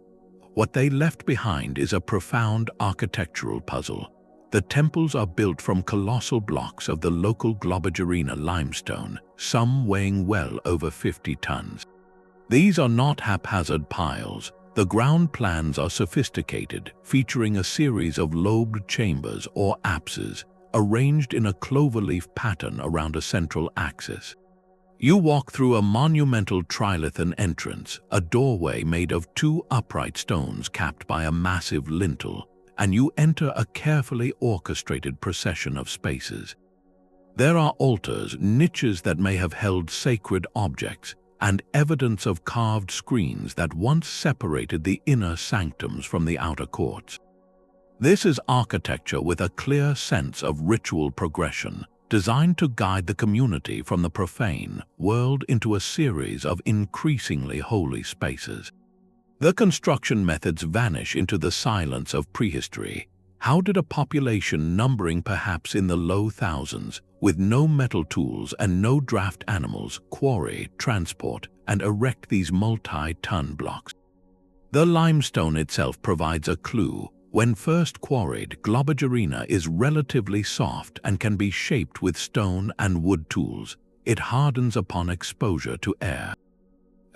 What they left behind is a profound architectural puzzle. The temples are built from colossal blocks of the local Globigerina limestone, some weighing well over 50 tons. These are not haphazard piles. The ground plans are sophisticated, featuring a series of lobed chambers or apses, arranged in a cloverleaf pattern around a central axis. You walk through a monumental trilithon entrance, a doorway made of 2 upright stones capped by a massive lintel, and you enter a carefully orchestrated procession of spaces. There are altars, niches that may have held sacred objects, and evidence of carved screens that once separated the inner sanctums from the outer courts. This is architecture with a clear sense of ritual progression, designed to guide the community from the profane world into a series of increasingly holy spaces. The construction methods vanish into the silence of prehistory. How did a population numbering perhaps in the low thousands, with no metal tools and no draft animals, quarry, transport, and erect these multi-ton blocks? The limestone itself provides a clue. When first quarried, Globigerina is relatively soft and can be shaped with stone and wood tools. It hardens upon exposure to air.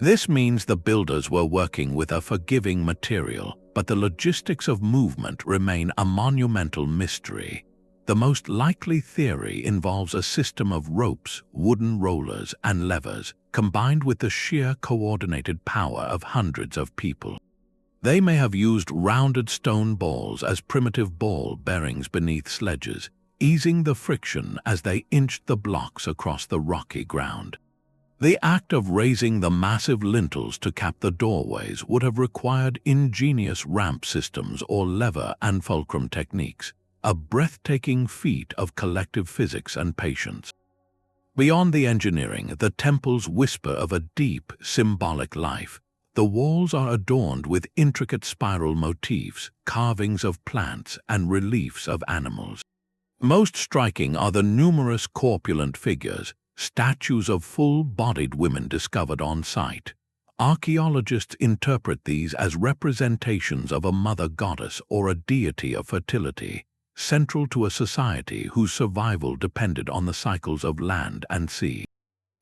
This means the builders were working with a forgiving material, but the logistics of movement remain a monumental mystery. The most likely theory involves a system of ropes, wooden rollers, and levers, combined with the sheer coordinated power of hundreds of people. They may have used rounded stone balls as primitive ball bearings beneath sledges, easing the friction as they inched the blocks across the rocky ground. The act of raising the massive lintels to cap the doorways would have required ingenious ramp systems or lever and fulcrum techniques, a breathtaking feat of collective physics and patience. Beyond the engineering, the temples whisper of a deep, symbolic life. The walls are adorned with intricate spiral motifs, carvings of plants, and reliefs of animals. Most striking are the numerous corpulent figures, statues of full-bodied women discovered on site. Archaeologists interpret these as representations of a mother goddess or a deity of fertility, central to a society whose survival depended on the cycles of land and sea.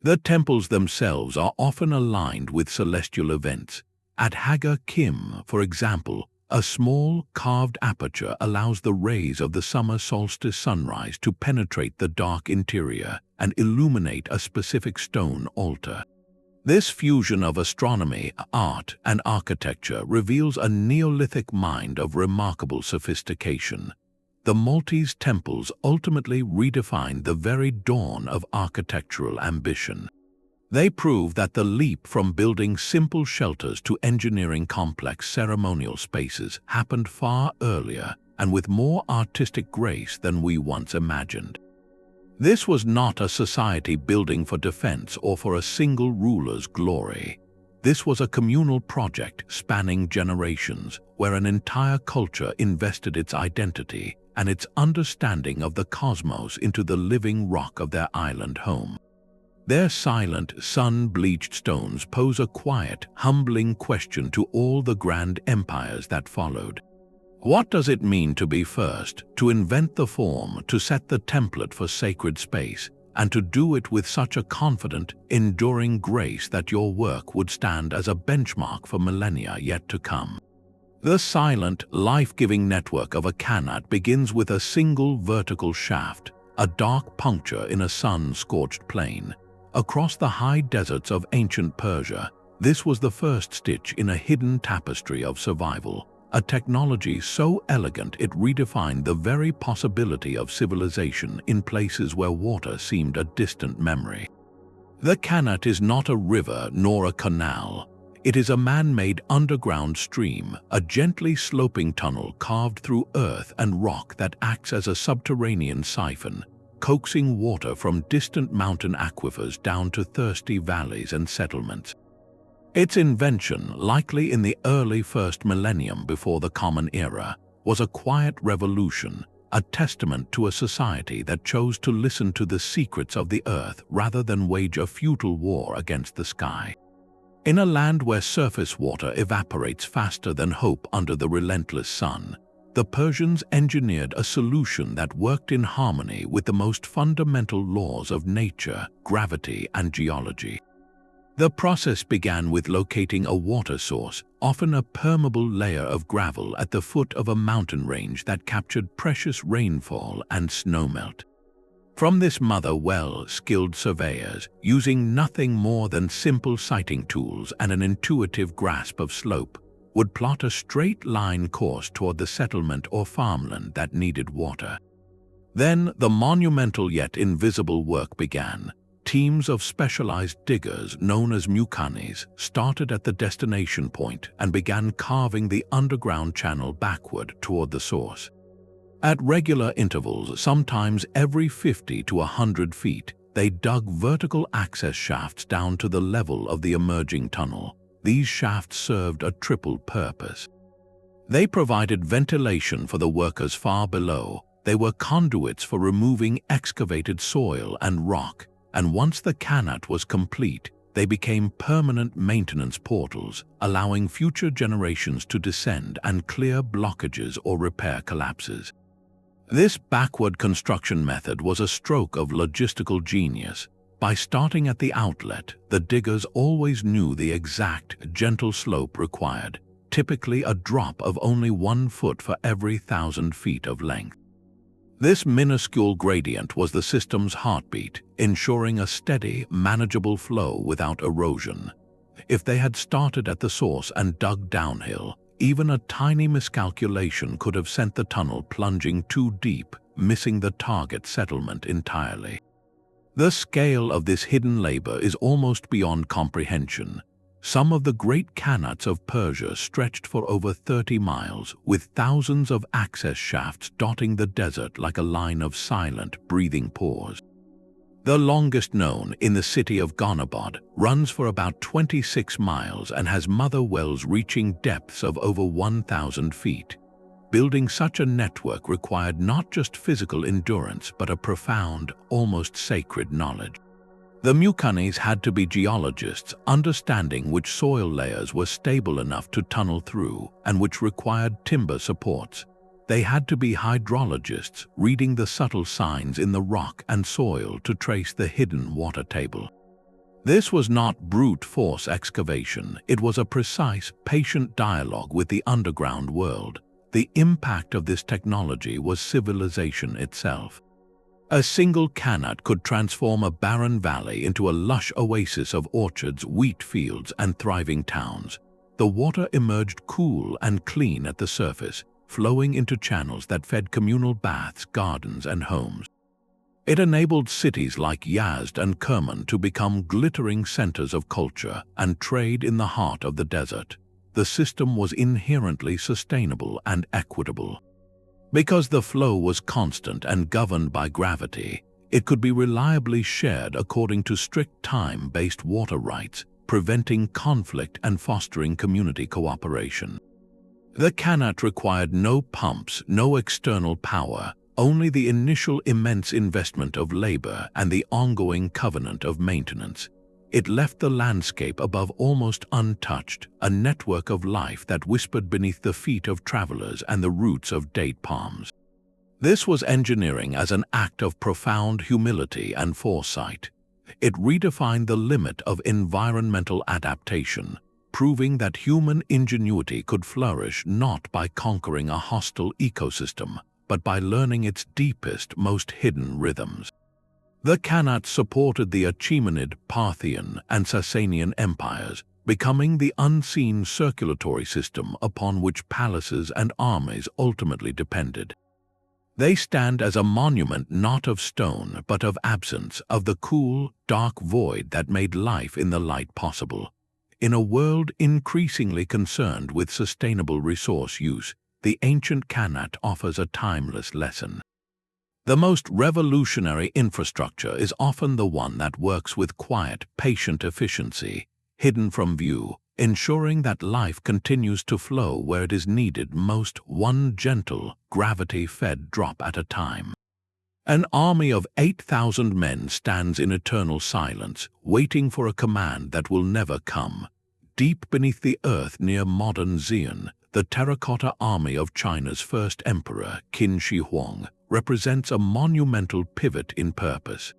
The temples themselves are often aligned with celestial events. At Hagia, for example, a small, carved aperture allows the rays of the summer solstice sunrise to penetrate the dark interior and illuminate a specific stone altar. This fusion of astronomy, art, and architecture reveals a Neolithic mind of remarkable sophistication. The Maltese temples ultimately redefined the very dawn of architectural ambition. They prove that the leap from building simple shelters to engineering complex ceremonial spaces happened far earlier and with more artistic grace than we once imagined. This was not a society building for defense or for a single ruler's glory. This was a communal project spanning generations, where an entire culture invested its identity and its understanding of the cosmos into the living rock of their island home. Their silent, sun-bleached stones pose a quiet, humbling question to all the grand empires that followed. What does it mean to be first, to invent the form, to set the template for sacred space, and to do it with such a confident, enduring grace that your work would stand as a benchmark for millennia yet to come? The silent, life-giving network of a Qanat begins with a single vertical shaft, a dark puncture in a sun-scorched plain. Across the high deserts of ancient Persia, this was the first stitch in a hidden tapestry of survival, a technology so elegant it redefined the very possibility of civilization in places where water seemed a distant memory. The Qanat is not a river nor a canal. It is a man-made underground stream, a gently sloping tunnel carved through earth and rock that acts as a subterranean siphon, coaxing water from distant mountain aquifers down to thirsty valleys and settlements. Its invention, likely in the early first millennium before the Common Era, was a quiet revolution, a testament to a society that chose to listen to the secrets of the earth rather than wage a futile war against the sky. In a land where surface water evaporates faster than hope under the relentless sun, the Persians engineered a solution that worked in harmony with the most fundamental laws of nature, gravity, and geology. The process began with locating a water source, often a permeable layer of gravel at the foot of a mountain range that captured precious rainfall and snowmelt. From this mother well, skilled surveyors, using nothing more than simple sighting tools and an intuitive grasp of slope, would plot a straight-line course toward the settlement or farmland that needed water. Then the monumental yet invisible work began. Teams of specialized diggers, known as muqanis, started at the destination point and began carving the underground channel backward toward the source. At regular intervals, sometimes every 50 to 100 feet, they dug vertical access shafts down to the level of the emerging tunnel. These shafts served a triple purpose. They provided ventilation for the workers far below, they were conduits for removing excavated soil and rock, and once the Qanat was complete, they became permanent maintenance portals, allowing future generations to descend and clear blockages or repair collapses. This backward construction method was a stroke of logistical genius. By starting at the outlet, the diggers always knew the exact, gentle slope required, typically a drop of only 1 foot for every 1,000 feet of length. This minuscule gradient was the system's heartbeat, ensuring a steady, manageable flow without erosion. If they had started at the source and dug downhill, even a tiny miscalculation could have sent the tunnel plunging too deep, missing the target settlement entirely. The scale of this hidden labor is almost beyond comprehension. Some of the great Qanats of Persia stretched for over 30 miles, with thousands of access shafts dotting the desert like a line of silent, breathing pores. The longest known, in the city of Gonabad, runs for about 26 miles and has mother wells reaching depths of over 1,000 feet. Building such a network required not just physical endurance but a profound, almost sacred knowledge. The muqanis had to be geologists, understanding which soil layers were stable enough to tunnel through and which required timber supports. They had to be hydrologists, reading the subtle signs in the rock and soil to trace the hidden water table. This was not brute force excavation, it was a precise, patient dialogue with the underground world. The impact of this technology was civilization itself. A single Qanat could transform a barren valley into a lush oasis of orchards, wheat fields, and thriving towns. The water emerged cool and clean at the surface, flowing into channels that fed communal baths, gardens, and homes. It enabled cities like Yazd and Kerman to become glittering centers of culture and trade in the heart of the desert. The system was inherently sustainable and equitable. Because the flow was constant and governed by gravity, it could be reliably shared according to strict time-based water rights, preventing conflict and fostering community cooperation. The Qanat required no pumps, no external power, only the initial immense investment of labor and the ongoing covenant of maintenance. It left the landscape above almost untouched, a network of life that whispered beneath the feet of travelers and the roots of date palms. This was engineering as an act of profound humility and foresight. It redefined the limit of environmental adaptation, proving that human ingenuity could flourish not by conquering a hostile ecosystem, but by learning its deepest, most hidden rhythms. The Qanats supported the Achaemenid, Parthian, and Sasanian empires, becoming the unseen circulatory system upon which palaces and armies ultimately depended. They stand as a monument not of stone but of absence, of the cool, dark void that made life in the light possible. In a world increasingly concerned with sustainable resource use, the ancient Qanat offers a timeless lesson. The most revolutionary infrastructure is often the one that works with quiet, patient efficiency, hidden from view, ensuring that life continues to flow where it is needed most, one gentle, gravity-fed drop at a time. An army of 8,000 men stands in eternal silence, waiting for a command that will never come. Deep beneath the earth near modern Xi'an, the terracotta army of China's first emperor, Qin Shi Huang, represents a monumental pivot in purpose.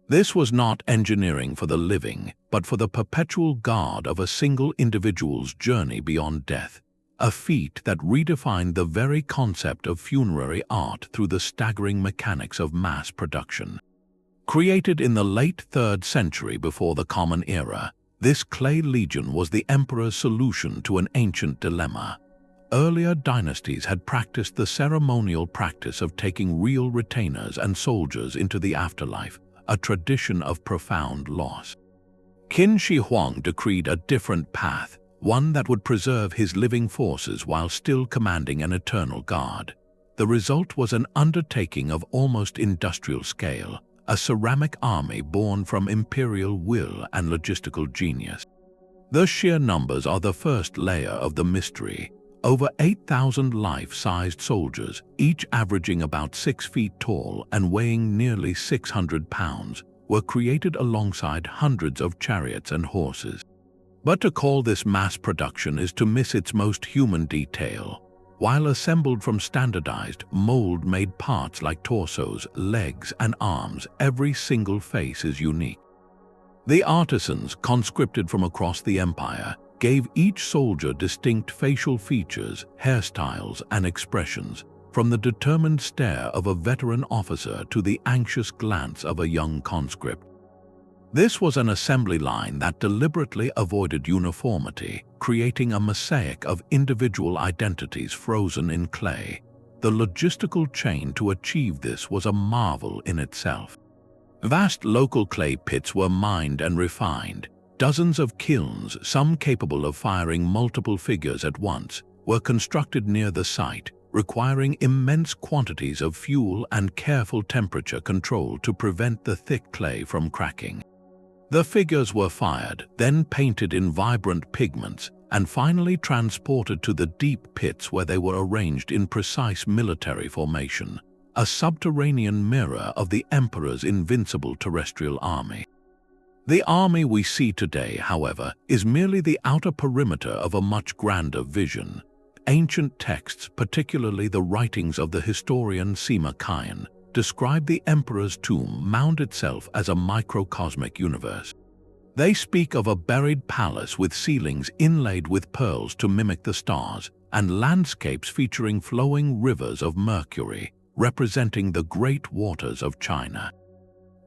This was not engineering for the living, but for the perpetual guard of a single individual's journey beyond death, a feat that redefined the very concept of funerary art through the staggering mechanics of mass production. Created in the late 3rd century before the Common Era, this clay legion was the emperor's solution to an ancient dilemma. Earlier dynasties had practiced the ceremonial practice of taking real retainers and soldiers into the afterlife, a tradition of profound loss. Qin Shi Huang decreed a different path, one that would preserve his living forces while still commanding an eternal guard. The result was an undertaking of almost industrial scale, a ceramic army born from imperial will and logistical genius. The sheer numbers are the first layer of the mystery. Over 8,000 life-sized soldiers, each averaging about 6 feet tall and weighing nearly 600 pounds, were created alongside hundreds of chariots and horses. But to call this mass production is to miss its most human detail. While assembled from standardized, mold-made parts like torsos, legs, and arms, every single face is unique. The artisans, conscripted from across the empire, gave each soldier distinct facial features, hairstyles, and expressions, from the determined stare of a veteran officer to the anxious glance of a young conscript. This was an assembly line that deliberately avoided uniformity, creating a mosaic of individual identities frozen in clay. The logistical chain to achieve this was a marvel in itself. Vast local clay pits were mined and refined. Dozens of kilns, some capable of firing multiple figures at once, were constructed near the site, requiring immense quantities of fuel and careful temperature control to prevent the thick clay from cracking. The figures were fired, then painted in vibrant pigments, and finally transported to the deep pits where they were arranged in precise military formation, a subterranean mirror of the emperor's invincible terrestrial army. The army we see today, however, is merely the outer perimeter of a much grander vision. Ancient texts, particularly the writings of the historian Sima Qian, describe the emperor's tomb mound itself as a microcosmic universe. They speak of a buried palace with ceilings inlaid with pearls to mimic the stars, and landscapes featuring flowing rivers of mercury, representing the great waters of China.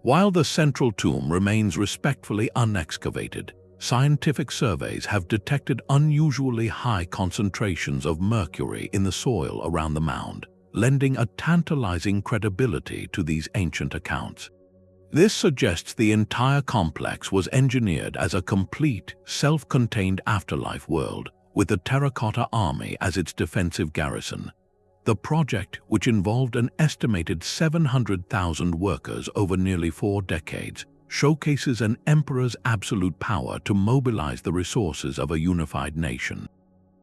While the central tomb remains respectfully unexcavated, scientific surveys have detected unusually high concentrations of mercury in the soil around the mound, lending a tantalizing credibility to these ancient accounts. This suggests the entire complex was engineered as a complete, self-contained afterlife world, with the terracotta army as its defensive garrison. The project, which involved an estimated 700,000 workers over nearly 4 decades, showcases an emperor's absolute power to mobilize the resources of a unified nation.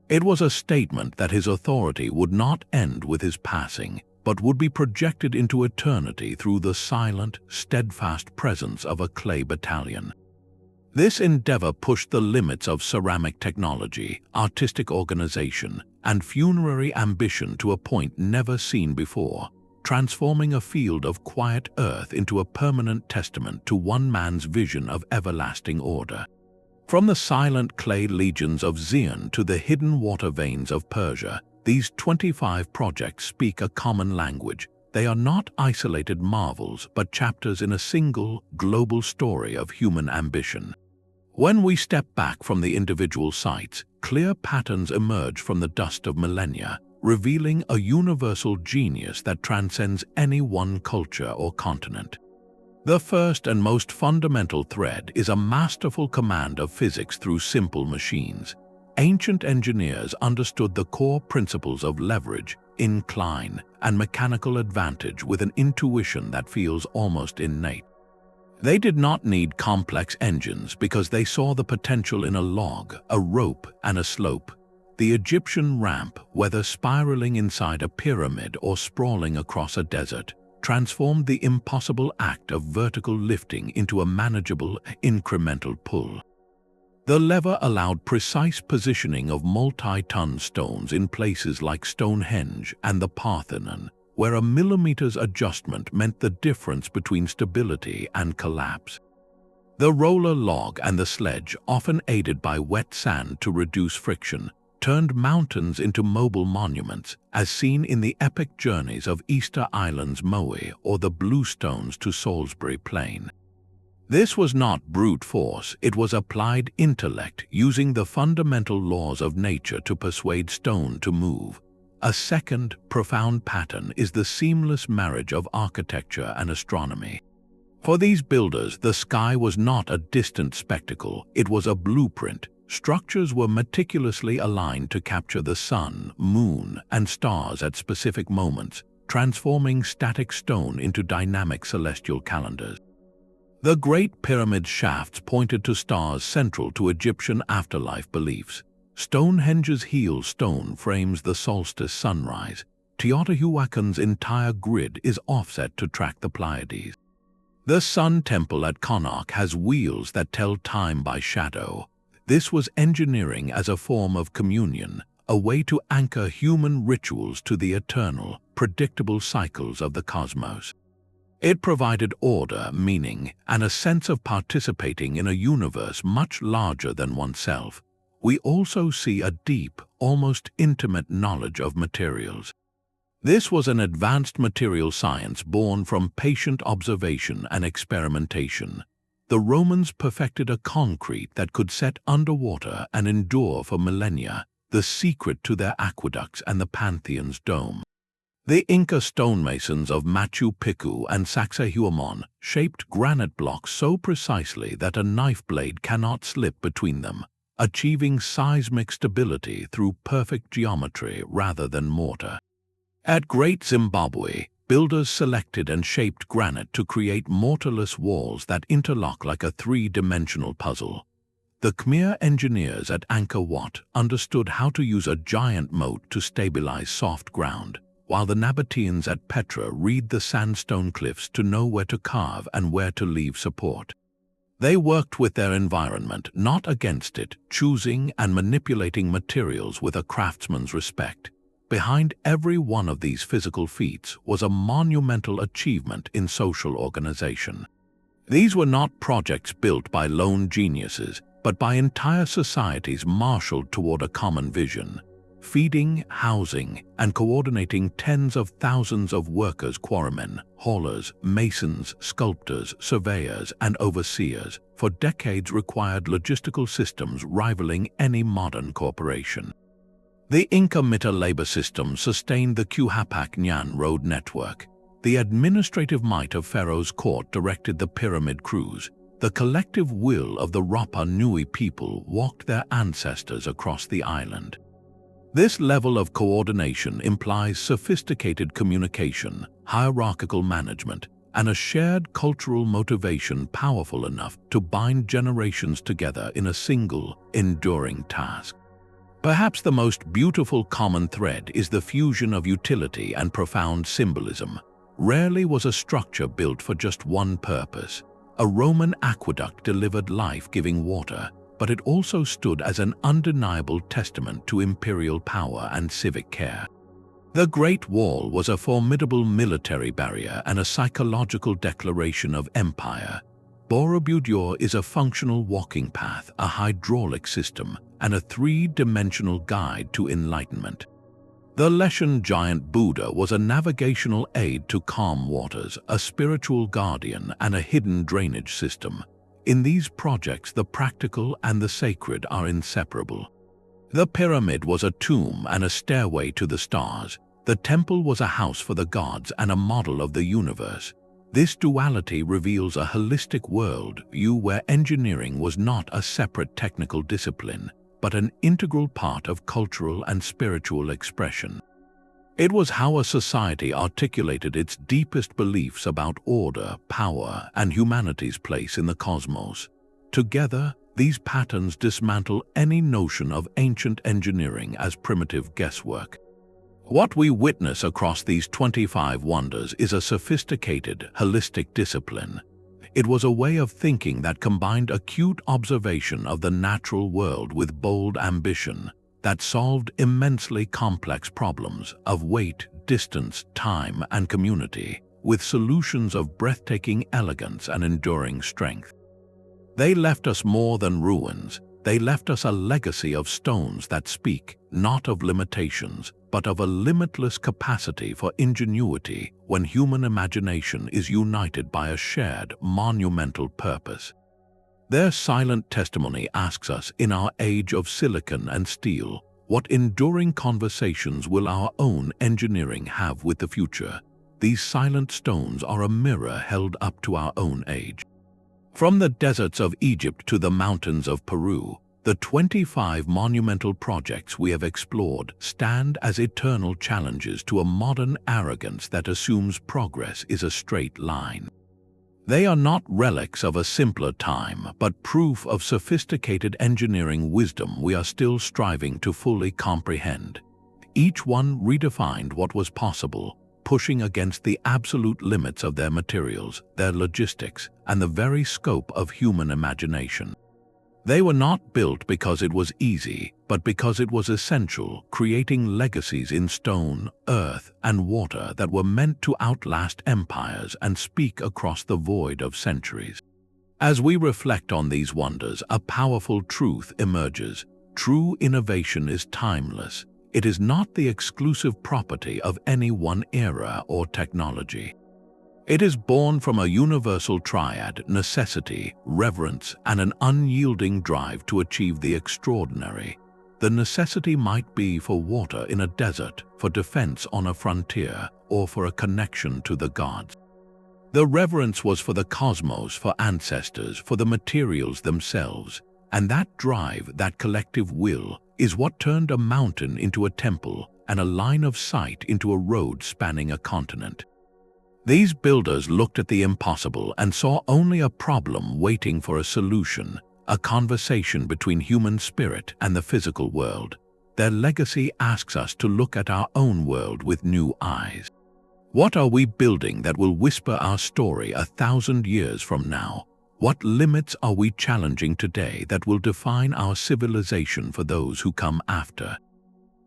It was a statement that his authority would not end with his passing, but would be projected into eternity through the silent, steadfast presence of a clay battalion. This endeavor pushed the limits of ceramic technology, artistic organization, and funerary ambition to a point never seen before, transforming a field of quiet earth into a permanent testament to one man's vision of everlasting order. From the silent clay legions of Zion to the hidden water veins of Persia, these 25 projects speak a common language. They are not isolated marvels, but chapters in a single, global story of human ambition. When we step back from the individual sites, clear patterns emerge from the dust of millennia, revealing a universal genius that transcends any one culture or continent. The first and most fundamental thread is a masterful command of physics through simple machines. Ancient engineers understood the core principles of leverage, incline, and mechanical advantage with an intuition that feels almost innate. They did not need complex engines because they saw the potential in a log, a rope, and a slope. The Egyptian ramp, whether spiraling inside a pyramid or sprawling across a desert, transformed the impossible act of vertical lifting into a manageable, incremental pull. The lever allowed precise positioning of multi-ton stones in places like Stonehenge and the Parthenon, where a millimeter's adjustment meant the difference between stability and collapse. The roller log and the sledge, often aided by wet sand to reduce friction, turned mountains into mobile monuments, as seen in the epic journeys of Easter Island's Moai or the Bluestones to Salisbury Plain. This was not brute force, it was applied intellect using the fundamental laws of nature to persuade stone to move. A second, profound pattern is the seamless marriage of architecture and astronomy. For these builders, the sky was not a distant spectacle, it was a blueprint. Structures were meticulously aligned to capture the sun, moon, and stars at specific moments, transforming static stone into dynamic celestial calendars. The Great Pyramid's shafts pointed to stars central to Egyptian afterlife beliefs. Stonehenge's heel stone frames the solstice sunrise. Teotihuacan's entire grid is offset to track the Pleiades. The Sun Temple at Qhapaq has wheels that tell time by shadow. This was engineering as a form of communion, a way to anchor human rituals to the eternal, predictable cycles of the cosmos. It provided order, meaning, and a sense of participating in a universe much larger than oneself. We also see a deep, almost intimate knowledge of materials. This was an advanced material science born from patient observation and experimentation. The Romans perfected a concrete that could set underwater and endure for millennia, the secret to their aqueducts and the Pantheon's dome. The Inca stonemasons of Machu Picchu and Sacsayhuaman shaped granite blocks so precisely that a knife blade cannot slip between them, achieving seismic stability through perfect geometry rather than mortar. At Great Zimbabwe, builders selected and shaped granite to create mortarless walls that interlock like a three-dimensional puzzle. The Khmer engineers at Angkor understood how to use a giant moat to stabilize soft ground, while the Nabateans at Petra read the sandstone cliffs to know where to carve and where to leave support. They worked with their environment, not against it, choosing and manipulating materials with a craftsman's respect. Behind every one of these physical feats was a monumental achievement in social organization. These were not projects built by lone geniuses, but by entire societies marshaled toward a common vision. Feeding, housing, and coordinating tens of thousands of workers, quarrymen, haulers, masons, sculptors, surveyors, and overseers, for decades required logistical systems rivaling any modern corporation. The Inca Mita labor system sustained the Qhapaq road network. The administrative might of Pharaoh's court directed the pyramid crews. The collective will of the Rapa Nui people walked their ancestors across the island. This level of coordination implies sophisticated communication, hierarchical management, and a shared cultural motivation powerful enough to bind generations together in a single, enduring task. Perhaps the most beautiful common thread is the fusion of utility and profound symbolism. Rarely was a structure built for just one purpose. A Roman aqueduct delivered life-giving water, but it also stood as an undeniable testament to imperial power and civic care. The Great Wall was a formidable military barrier and a psychological declaration of empire. Borobudur is a functional walking path, a hydraulic system, and a three-dimensional guide to enlightenment. The Leshan giant Buddha was a navigational aid to calm waters, a spiritual guardian, and a hidden drainage system. In these projects, the practical and the sacred are inseparable. The pyramid was a tomb and a stairway to the stars. The temple was a house for the gods and a model of the universe. This duality reveals a holistic world view where engineering was not a separate technical discipline, but an integral part of cultural and spiritual expression. It was how a society articulated its deepest beliefs about order, power, and humanity's place in the cosmos. Together, these patterns dismantle any notion of ancient engineering as primitive guesswork. What we witness across these 25 wonders is a sophisticated, holistic discipline. It was a way of thinking that combined acute observation of the natural world with bold ambition, that solved immensely complex problems of weight, distance, time, and community, with solutions of breathtaking elegance and enduring strength. They left us more than ruins. They left us a legacy of stones that speak, not of limitations, but of a limitless capacity for ingenuity when human imagination is united by a shared, monumental purpose. Their silent testimony asks us, in our age of silicon and steel, what enduring conversations will our own engineering have with the future? These silent stones are a mirror held up to our own age. From the deserts of Egypt to the mountains of Peru, the 25 monumental projects we have explored stand as eternal challenges to a modern arrogance that assumes progress is a straight line. They are not relics of a simpler time, but proof of sophisticated engineering wisdom we are still striving to fully comprehend. Each one redefined what was possible, pushing against the absolute limits of their materials, their logistics, and the very scope of human imagination. They were not built because it was easy, but because it was essential, creating legacies in stone, earth, and water that were meant to outlast empires and speak across the void of centuries. As we reflect on these wonders, a powerful truth emerges. True innovation is timeless. It is not the exclusive property of any one era or technology. It is born from a universal triad: necessity, reverence, and an unyielding drive to achieve the extraordinary. The necessity might be for water in a desert, for defense on a frontier, or for a connection to the gods. The reverence was for the cosmos, for ancestors, for the materials themselves. And that drive, that collective will, is what turned a mountain into a temple and a line of sight into a road spanning a continent. These builders looked at the impossible and saw only a problem waiting for a solution, a conversation between human spirit and the physical world. Their legacy asks us to look at our own world with new eyes. What are we building that will whisper our story 1,000 years from now? What limits are we challenging today that will define our civilization for those who come after?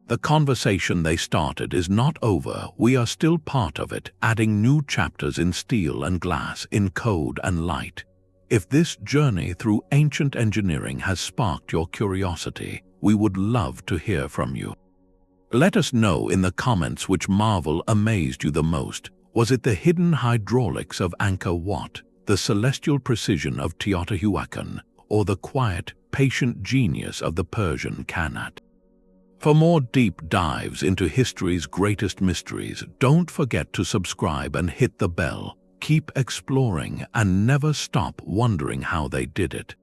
The conversation they started is not over. We are still part of it, adding new chapters in steel and glass, in code and light. If this journey through ancient engineering has sparked your curiosity, we would love to hear from you. Let us know in the comments which marvel amazed you the most. Was it the hidden hydraulics of Angkor Wat, the celestial precision of Teotihuacan, or the quiet, patient genius of the Persian Qanat? For more deep dives into history's greatest mysteries, don't forget to subscribe and hit the bell. Keep exploring and never stop wondering how they did it.